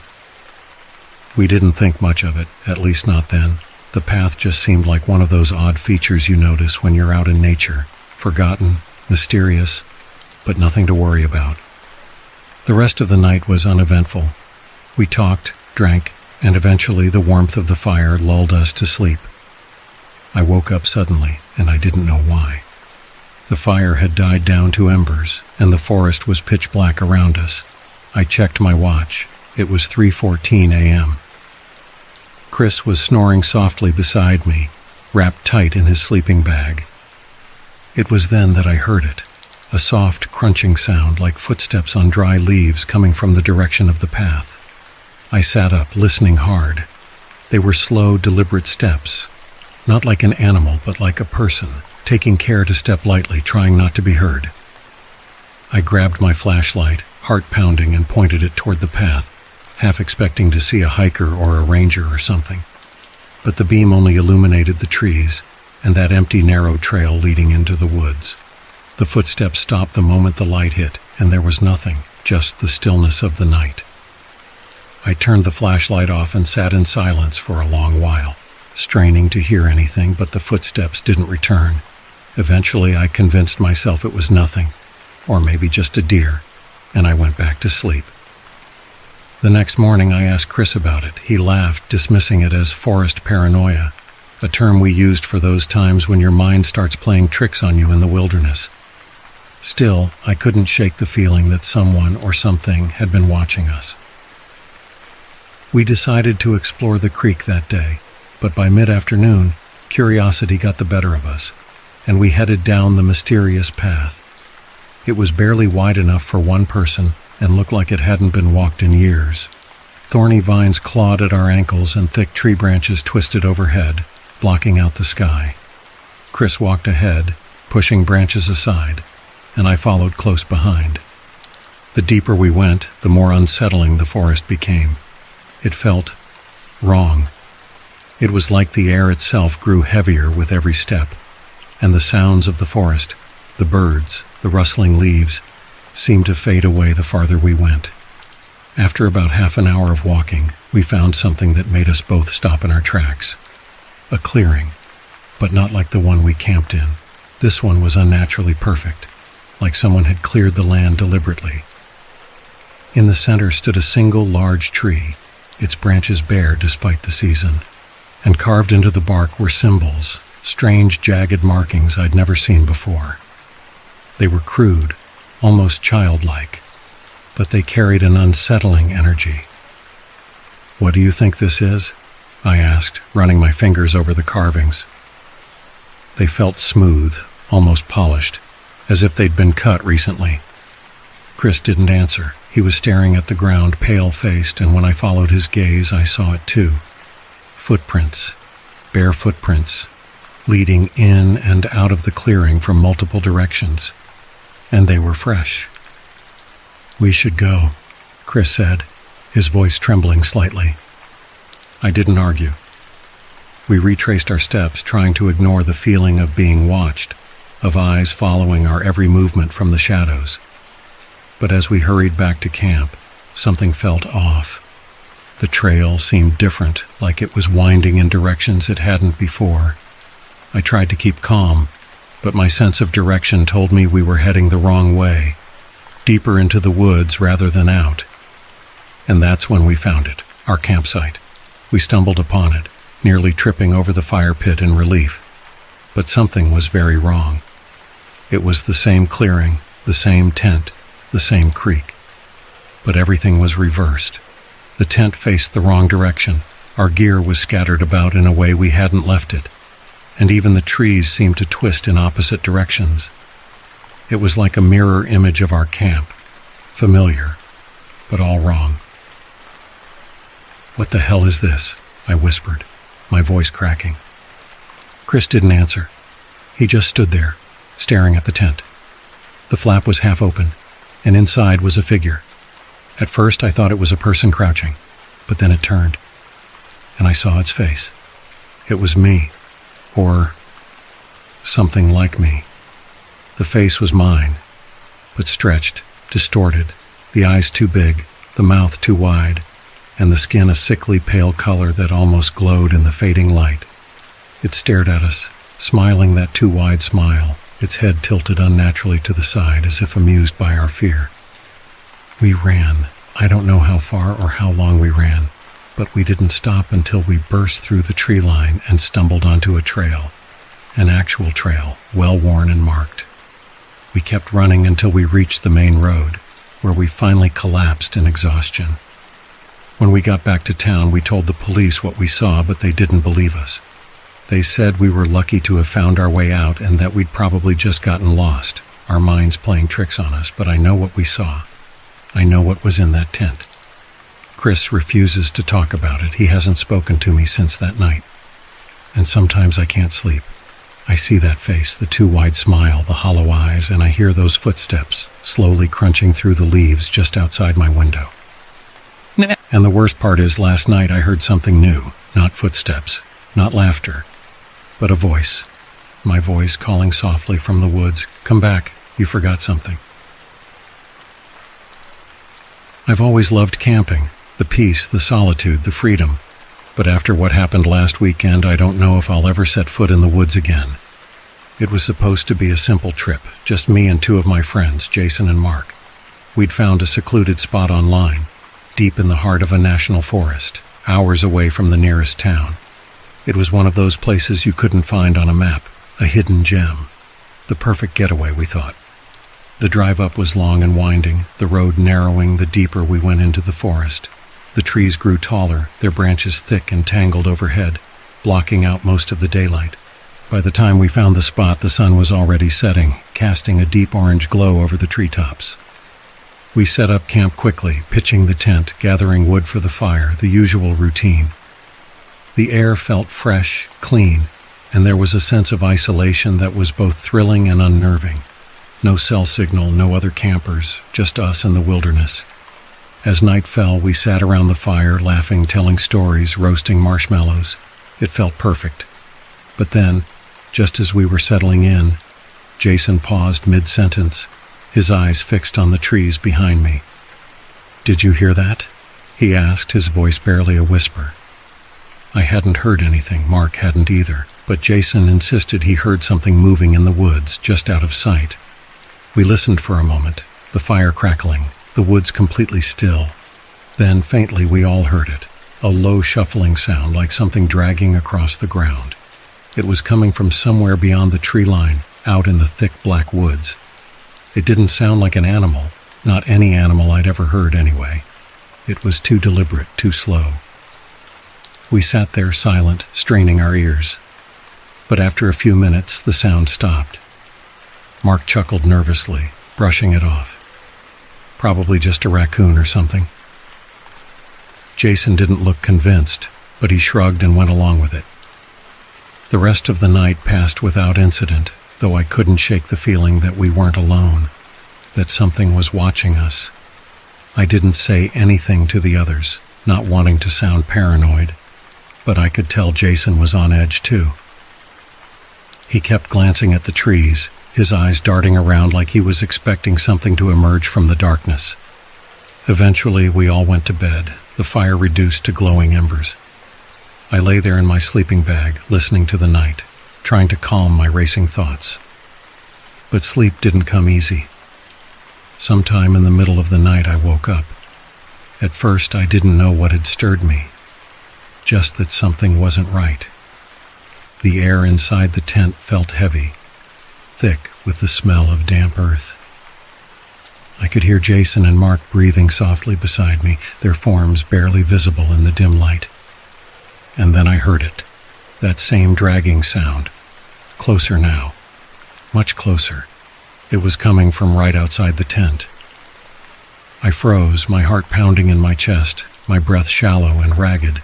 We didn't think much of it, at least not then. The path just seemed like one of those odd features you notice when you're out in nature. Forgotten, mysterious, but nothing to worry about. The rest of the night was uneventful. We talked, drank, and eventually the warmth of the fire lulled us to sleep. I woke up suddenly, and I didn't know why. The fire had died down to embers, and the forest was pitch black around us. I checked my watch. It was 3:14 a.m. Chris was snoring softly beside me, wrapped tight in his sleeping bag. It was then that I heard it, a soft, crunching sound like footsteps on dry leaves coming from the direction of the path. I sat up, listening hard. They were slow, deliberate steps, not like an animal, but like a person, taking care to step lightly, trying not to be heard. I grabbed my flashlight, heart pounding, and pointed it toward the path, half expecting to see a hiker or a ranger or something. But the beam only illuminated the trees and that empty, narrow trail leading into the woods. The footsteps stopped the moment the light hit, and there was nothing, just the stillness of the night. I turned the flashlight off and sat in silence for a long while, straining to hear anything, but the footsteps didn't return. Eventually, I convinced myself it was nothing, or maybe just a deer, and I went back to sleep. The next morning, I asked Chris about it. He laughed, dismissing it as forest paranoia, a term we used for those times when your mind starts playing tricks on you in the wilderness. Still, I couldn't shake the feeling that someone or something had been watching us. We decided to explore the creek that day, but by mid-afternoon, curiosity got the better of us, and we headed down the mysterious path. It was barely wide enough for one person and looked like it hadn't been walked in years. Thorny vines clawed at our ankles and thick tree branches twisted overhead, blocking out the sky. Chris walked ahead, pushing branches aside, and I followed close behind. The deeper we went, the more unsettling the forest became. It felt wrong. It was like the air itself grew heavier with every step, and the sounds of the forest, the birds, the rustling leaves, seemed to fade away the farther we went. After about half an hour of walking, we found something that made us both stop in our tracks. A clearing, but not like the one we camped in. This one was unnaturally perfect, like someone had cleared the land deliberately. In the center stood a single large tree, its branches bare despite the season, and carved into the bark were symbols, strange jagged markings I'd never seen before. They were crude, almost childlike, but they carried an unsettling energy. "What do you think this is?" I asked, running my fingers over the carvings. They felt smooth, almost polished, as if they'd been cut recently. Chris didn't answer. He was staring at the ground, pale-faced, and when I followed his gaze, I saw it too. Footprints, bare footprints, leading in and out of the clearing from multiple directions. And they were fresh. "We should go," Chris said, his voice trembling slightly. I didn't argue. We retraced our steps, trying to ignore the feeling of being watched, of eyes following our every movement from the shadows. But as we hurried back to camp, something felt off. The trail seemed different, like it was winding in directions it hadn't before. I tried to keep calm, but my sense of direction told me we were heading the wrong way, deeper into the woods rather than out. And that's when we found it, our campsite. We stumbled upon it, nearly tripping over the fire pit in relief. But something was very wrong. It was the same clearing, the same tent, the same creek. But everything was reversed. The tent faced the wrong direction. Our gear was scattered about in a way we hadn't left it. And even the trees seemed to twist in opposite directions. It was like a mirror image of our camp. Familiar, but all wrong. "What the hell is this?" I whispered, my voice cracking. Chris didn't answer. He just stood there, staring at the tent. The flap was half open, and inside was a figure. At first I thought it was a person crouching, but then it turned, and I saw its face. It was me, or something like me. The face was mine, but stretched, distorted, the eyes too big, the mouth too wide, and the skin a sickly pale color that almost glowed in the fading light. It stared at us, smiling that too wide smile, its head tilted unnaturally to the side as if amused by our fear. We ran. I don't know how far or how long we ran, but we didn't stop until we burst through the tree line and stumbled onto a trail, an actual trail, well-worn and marked. We kept running until we reached the main road, where we finally collapsed in exhaustion. When we got back to town, we told the police what we saw, but they didn't believe us. They said we were lucky to have found our way out and that we'd probably just gotten lost, our minds playing tricks on us, but I know what we saw. I know what was in that tent. Chris refuses to talk about it. He hasn't spoken to me since that night. And sometimes I can't sleep. I see that face, the too wide smile, the hollow eyes, and I hear those footsteps slowly crunching through the leaves just outside my window. And the worst part is, last night I heard something new. Not footsteps, not laughter, but a voice. My voice calling softly from the woods, "Come back, you forgot something." I've always loved camping, the peace, the solitude, the freedom. But after what happened last weekend, I don't know if I'll ever set foot in the woods again. It was supposed to be a simple trip, just me and two of my friends, Jason and Mark. We'd found a secluded spot online, deep in the heart of a national forest, hours away from the nearest town. It was one of those places you couldn't find on a map, a hidden gem. The perfect getaway, we thought. The drive up was long and winding, the road narrowing the deeper we went into the forest. The trees grew taller, their branches thick and tangled overhead, blocking out most of the daylight. By the time we found the spot, the sun was already setting, casting a deep orange glow over the treetops. We set up camp quickly, pitching the tent, gathering wood for the fire, the usual routine. The air felt fresh, clean, and there was a sense of isolation that was both thrilling and unnerving. No cell signal, no other campers, just us and the wilderness. As night fell, we sat around the fire, laughing, telling stories, roasting marshmallows. It felt perfect. But then, just as we were settling in, Jason paused mid-sentence, his eyes fixed on the trees behind me. "Did you hear that?" he asked, his voice barely a whisper. I hadn't heard anything, Mark hadn't either, but Jason insisted he heard something moving in the woods, just out of sight. We listened for a moment, the fire crackling, the woods completely still. Then, faintly, we all heard it, a low shuffling sound like something dragging across the ground. It was coming from somewhere beyond the tree line, out in the thick black woods. It didn't sound like an animal, not any animal I'd ever heard anyway. It was too deliberate, too slow. We sat there silent, straining our ears. But after a few minutes, the sound stopped. Mark chuckled nervously, brushing it off. Probably just a raccoon or something. Jason didn't look convinced, but he shrugged and went along with it. The rest of the night passed without incident, though I couldn't shake the feeling that we weren't alone, that something was watching us. I didn't say anything to the others, not wanting to sound paranoid, but I could tell Jason was on edge too. He kept glancing at the trees, his eyes darting around like he was expecting something to emerge from the darkness. Eventually, we all went to bed, the fire reduced to glowing embers. I lay there in my sleeping bag, listening to the night, trying to calm my racing thoughts. But sleep didn't come easy. Sometime in the middle of the night, I woke up. At first, I didn't know what had stirred me, just that something wasn't right. The air inside the tent felt heavy, thick with the smell of damp earth. I could hear Jason and Mark breathing softly beside me, their forms barely visible in the dim light. And then I heard it, that same dragging sound, closer now, much closer. It was coming from right outside the tent. I froze, my heart pounding in my chest, my breath shallow and ragged.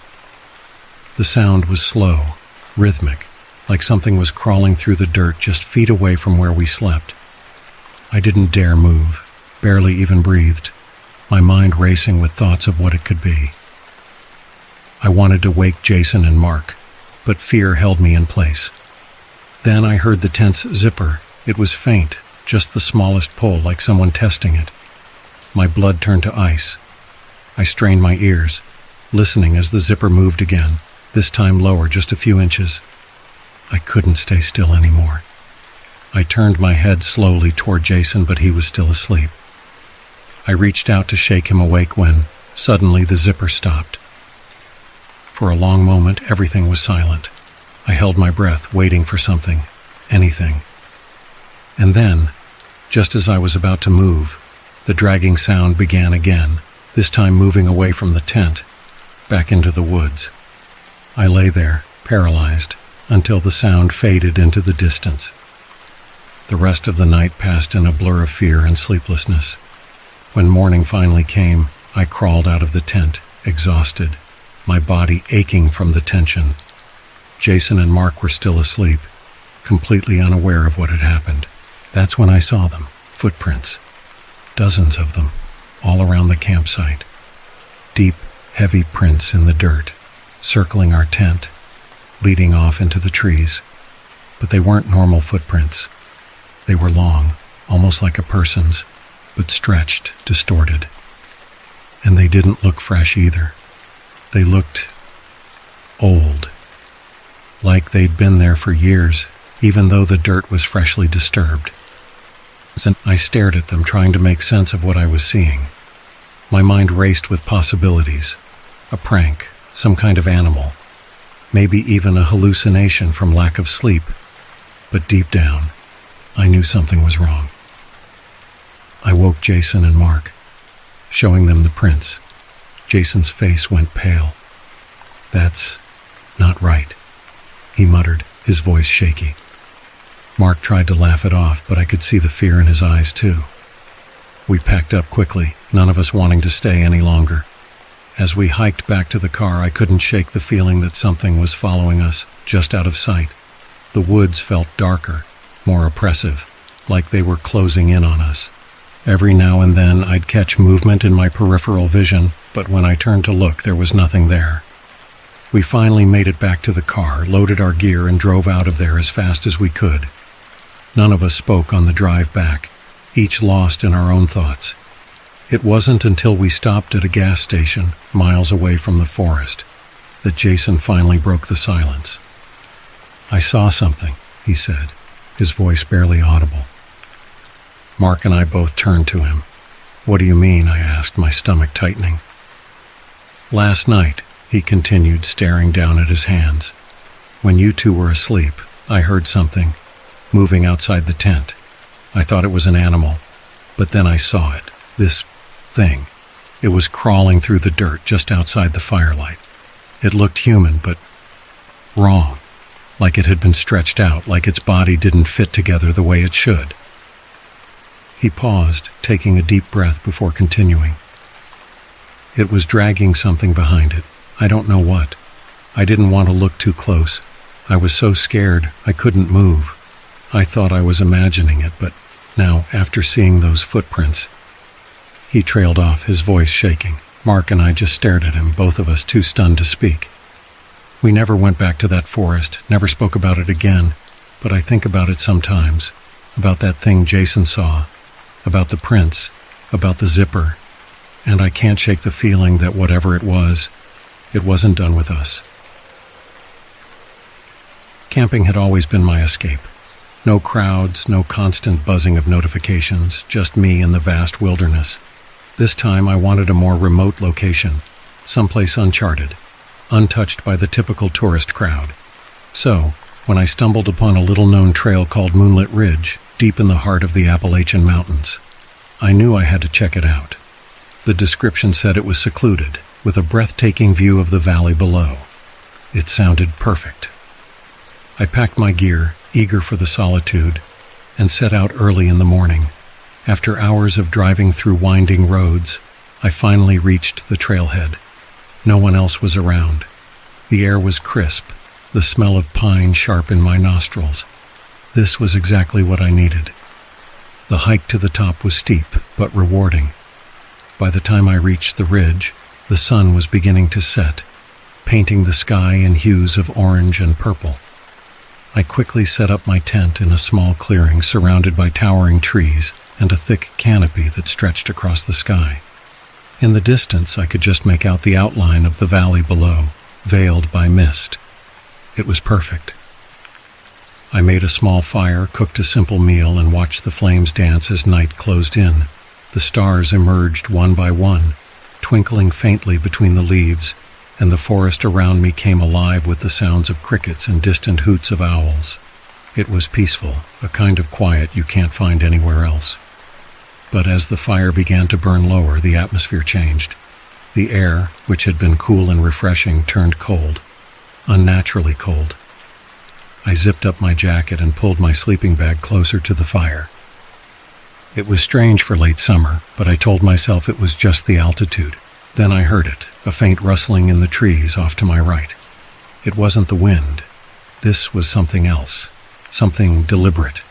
The sound was slow, rhythmic, like something was crawling through the dirt just feet away from where we slept. I didn't dare move, barely even breathed, my mind racing with thoughts of what it could be. I wanted to wake Jason and Mark, but fear held me in place. Then I heard the tent's zipper. It was faint, just the smallest pull, like someone testing it. My blood turned to ice. I strained my ears, listening as the zipper moved again, this time lower, just a few inches. I couldn't stay still anymore. I turned my head slowly toward Jason, but he was still asleep. I reached out to shake him awake when, suddenly, the zipper stopped. For a long moment, everything was silent. I held my breath, waiting for something, anything. And then, just as I was about to move, the dragging sound began again, this time moving away from the tent, back into the woods. I lay there, paralyzed, until the sound faded into the distance. The rest of the night passed in a blur of fear and sleeplessness. When morning finally came, I crawled out of the tent, exhausted, my body aching from the tension. Jason and Mark were still asleep, completely unaware of what had happened. That's when I saw them, footprints, dozens of them, all around the campsite. Deep, heavy prints in the dirt, circling our tent, leading off into the trees. But they weren't normal footprints. They were long, almost like a person's, but stretched, distorted. And they didn't look fresh either. They looked old, like they'd been there for years, even though the dirt was freshly disturbed. I stared at them, trying to make sense of what I was seeing. My mind raced with possibilities. A prank, some kind of animal, maybe even a hallucination from lack of sleep. But deep down, I knew something was wrong. I woke Jason and Mark, showing them the prints. Jason's face went pale. "That's not right," he muttered, his voice shaky. Mark tried to laugh it off, but I could see the fear in his eyes too. We packed up quickly, none of us wanting to stay any longer. As we hiked back to the car, I couldn't shake the feeling that something was following us, just out of sight. The woods felt darker, more oppressive, like they were closing in on us. Every now and then I'd catch movement in my peripheral vision, but when I turned to look, there was nothing there. We finally made it back to the car, loaded our gear, and drove out of there as fast as we could. None of us spoke on the drive back, each lost in our own thoughts. It wasn't until we stopped at a gas station, miles away from the forest, that Jason finally broke the silence. "I saw something," he said, his voice barely audible. Mark and I both turned to him. "What do you mean?" I asked, my stomach tightening. "Last night," he continued, staring down at his hands, "when you two were asleep, I heard something moving outside the tent. I thought it was an animal, but then I saw it, this thing. It was crawling through the dirt just outside the firelight. It looked human, but wrong, like it had been stretched out, like its body didn't fit together the way it should." He paused, taking a deep breath before continuing. It was dragging something behind it. I don't know what. I didn't want to look too close. I was so scared I couldn't move. I thought I was imagining it, but now, after seeing those footprints... He trailed off, his voice shaking. Mark and I just stared at him, both of us too stunned to speak. We never went back to that forest, never spoke about it again, but I think about it sometimes, about that thing Jason saw, about the prints, about the zipper, and I can't shake the feeling that whatever it wasn't done with us. Camping had always been my escape. No crowds, no constant buzzing of notifications, just me in the vast wilderness. This time I wanted a more remote location, someplace uncharted, untouched by the typical tourist crowd. So, when I stumbled upon a little-known trail called Moonlit Ridge, deep in the heart of the Appalachian Mountains, I knew I had to check it out. The description said it was secluded, with a breathtaking view of the valley below. It sounded perfect. I packed my gear, eager for the solitude, and set out early in the morning. After hours of driving through winding roads, I finally reached the trailhead. No one else was around. The air was crisp, the smell of pine sharp in my nostrils. This was exactly what I needed. The hike to the top was steep, but rewarding. By the time I reached the ridge, the sun was beginning to set, painting the sky in hues of orange and purple. I quickly set up my tent in a small clearing surrounded by towering trees and a thick canopy that stretched across the sky. In the distance, I could just make out the outline of the valley below, veiled by mist. It was perfect. I made a small fire, cooked a simple meal, and watched the flames dance as night closed in. The stars emerged one by one, twinkling faintly between the leaves, and the forest around me came alive with the sounds of crickets and distant hoots of owls. It was peaceful, a kind of quiet you can't find anywhere else. But as the fire began to burn lower, the atmosphere changed. The air, which had been cool and refreshing, turned cold, unnaturally cold. I zipped up my jacket and pulled my sleeping bag closer to the fire. It was strange for late summer, but I told myself it was just the altitude. Then I heard it, a faint rustling in the trees off to my right. It wasn't the wind. This was something else, something deliberate.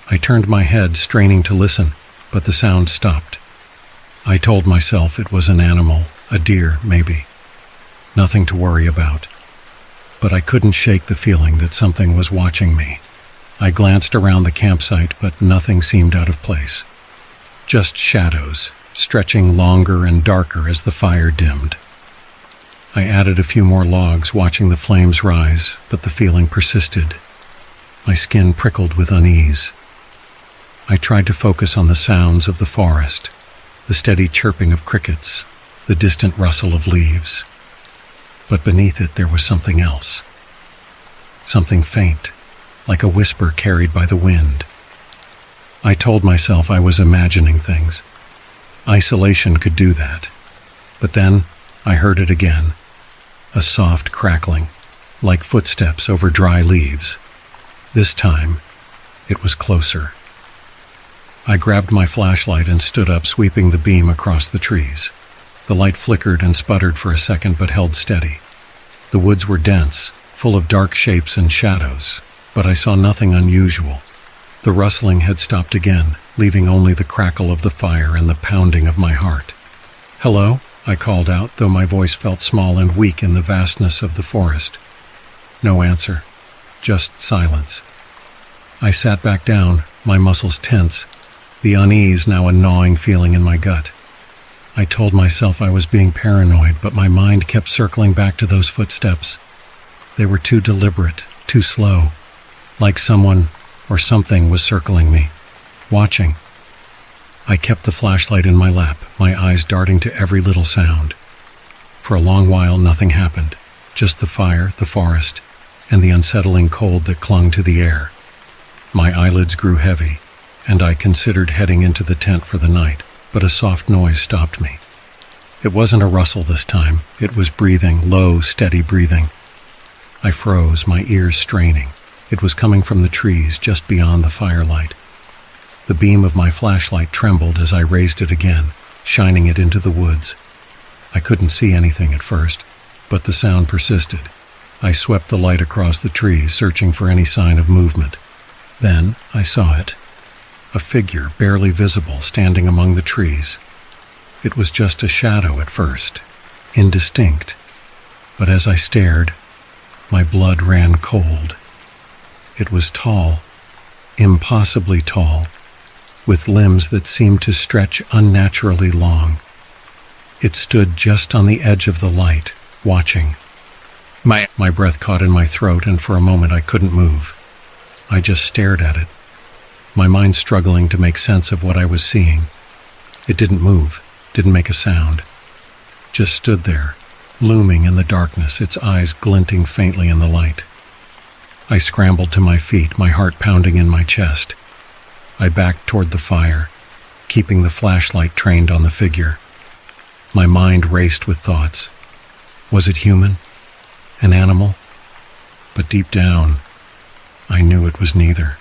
I turned my head, straining to listen, but the sound stopped. I told myself it was an animal, a deer, maybe. Nothing to worry about. But I couldn't shake the feeling that something was watching me. I glanced around the campsite, but nothing seemed out of place. Just shadows, stretching longer and darker as the fire dimmed. I added a few more logs, watching the flames rise, but the feeling persisted. My skin prickled with unease. I tried to focus on the sounds of the forest, the steady chirping of crickets, the distant rustle of leaves. But beneath it there was something else. Something faint, like a whisper carried by the wind. I told myself I was imagining things. Isolation could do that. But then I heard it again, a soft crackling, like footsteps over dry leaves. This time, it was closer. I grabbed my flashlight and stood up, sweeping the beam across the trees. The light flickered and sputtered for a second, but held steady. The woods were dense, full of dark shapes and shadows, but I saw nothing unusual. The rustling had stopped again, leaving only the crackle of the fire and the pounding of my heart. "Hello?" I called out, though my voice felt small and weak in the vastness of the forest. No answer, just silence. I sat back down, my muscles tense, the unease now a gnawing feeling in my gut. I told myself I was being paranoid, but my mind kept circling back to those footsteps. They were too deliberate, too slow, like someone or something was circling me, watching. I kept the flashlight in my lap, my eyes darting to every little sound. For a long while nothing happened, just the fire, the forest, and the unsettling cold that clung to the air. My eyelids grew heavy, and I considered heading into the tent for the night, but a soft noise stopped me. It wasn't a rustle this time. It was breathing, low, steady breathing. I froze, my ears straining. It was coming from the trees just beyond the firelight. The beam of my flashlight trembled as I raised it again, shining it into the woods. I couldn't see anything at first, but the sound persisted. I swept the light across the trees, searching for any sign of movement. Then I saw it. A figure, barely visible, standing among the trees. It was just a shadow at first, indistinct, but as I stared, my blood ran cold. It was tall, impossibly tall, with limbs that seemed to stretch unnaturally long. It stood just on the edge of the light, watching. My breath caught in my throat, and for a moment I couldn't move. I just stared at it, my mind struggling to make sense of what I was seeing. It didn't move, didn't make a sound. Just stood there, looming in the darkness, its eyes glinting faintly in the light. I scrambled to my feet, my heart pounding in my chest. I backed toward the fire, keeping the flashlight trained on the figure. My mind raced with thoughts. Was it human? An animal? But deep down, I knew it was neither.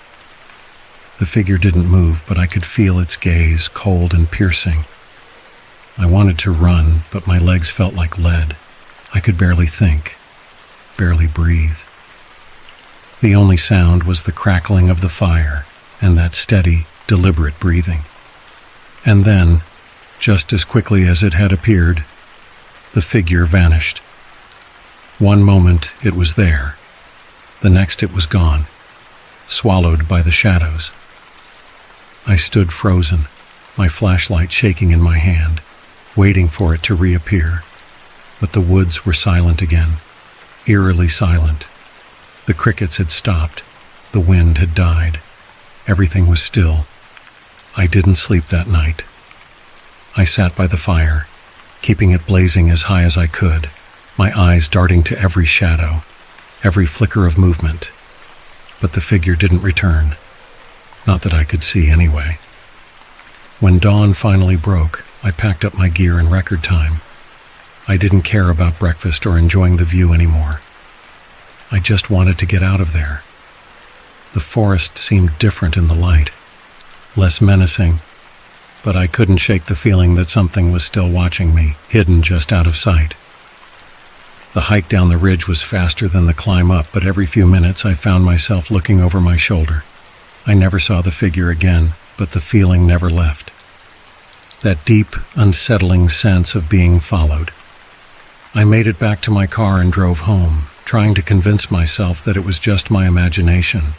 The figure didn't move, but I could feel its gaze, cold and piercing. I wanted to run, but my legs felt like lead. I could barely think, barely breathe. The only sound was the crackling of the fire and that steady, deliberate breathing. And then, just as quickly as it had appeared, the figure vanished. One moment it was there, the next it was gone, swallowed by the shadows. I stood frozen, my flashlight shaking in my hand, waiting for it to reappear. But the woods were silent again, eerily silent. The crickets had stopped, the wind had died. Everything was still. I didn't sleep that night. I sat by the fire, keeping it blazing as high as I could, my eyes darting to every shadow, every flicker of movement. But the figure didn't return. Not that I could see anyway. When dawn finally broke, I packed up my gear in record time. I didn't care about breakfast or enjoying the view anymore. I just wanted to get out of there. The forest seemed different in the light, less menacing, but I couldn't shake the feeling that something was still watching me, hidden just out of sight. The hike down the ridge was faster than the climb up, but every few minutes I found myself looking over my shoulder. I never saw the figure again, but the feeling never left. That deep, unsettling sense of being followed. I made it back to my car and drove home, trying to convince myself that it was just my imagination,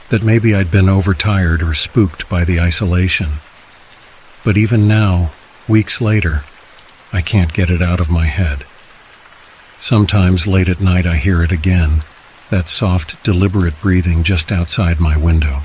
that maybe I'd been overtired or spooked by the isolation. But even now, weeks later, I can't get it out of my head. Sometimes late at night I hear it again, that soft, deliberate breathing just outside my window.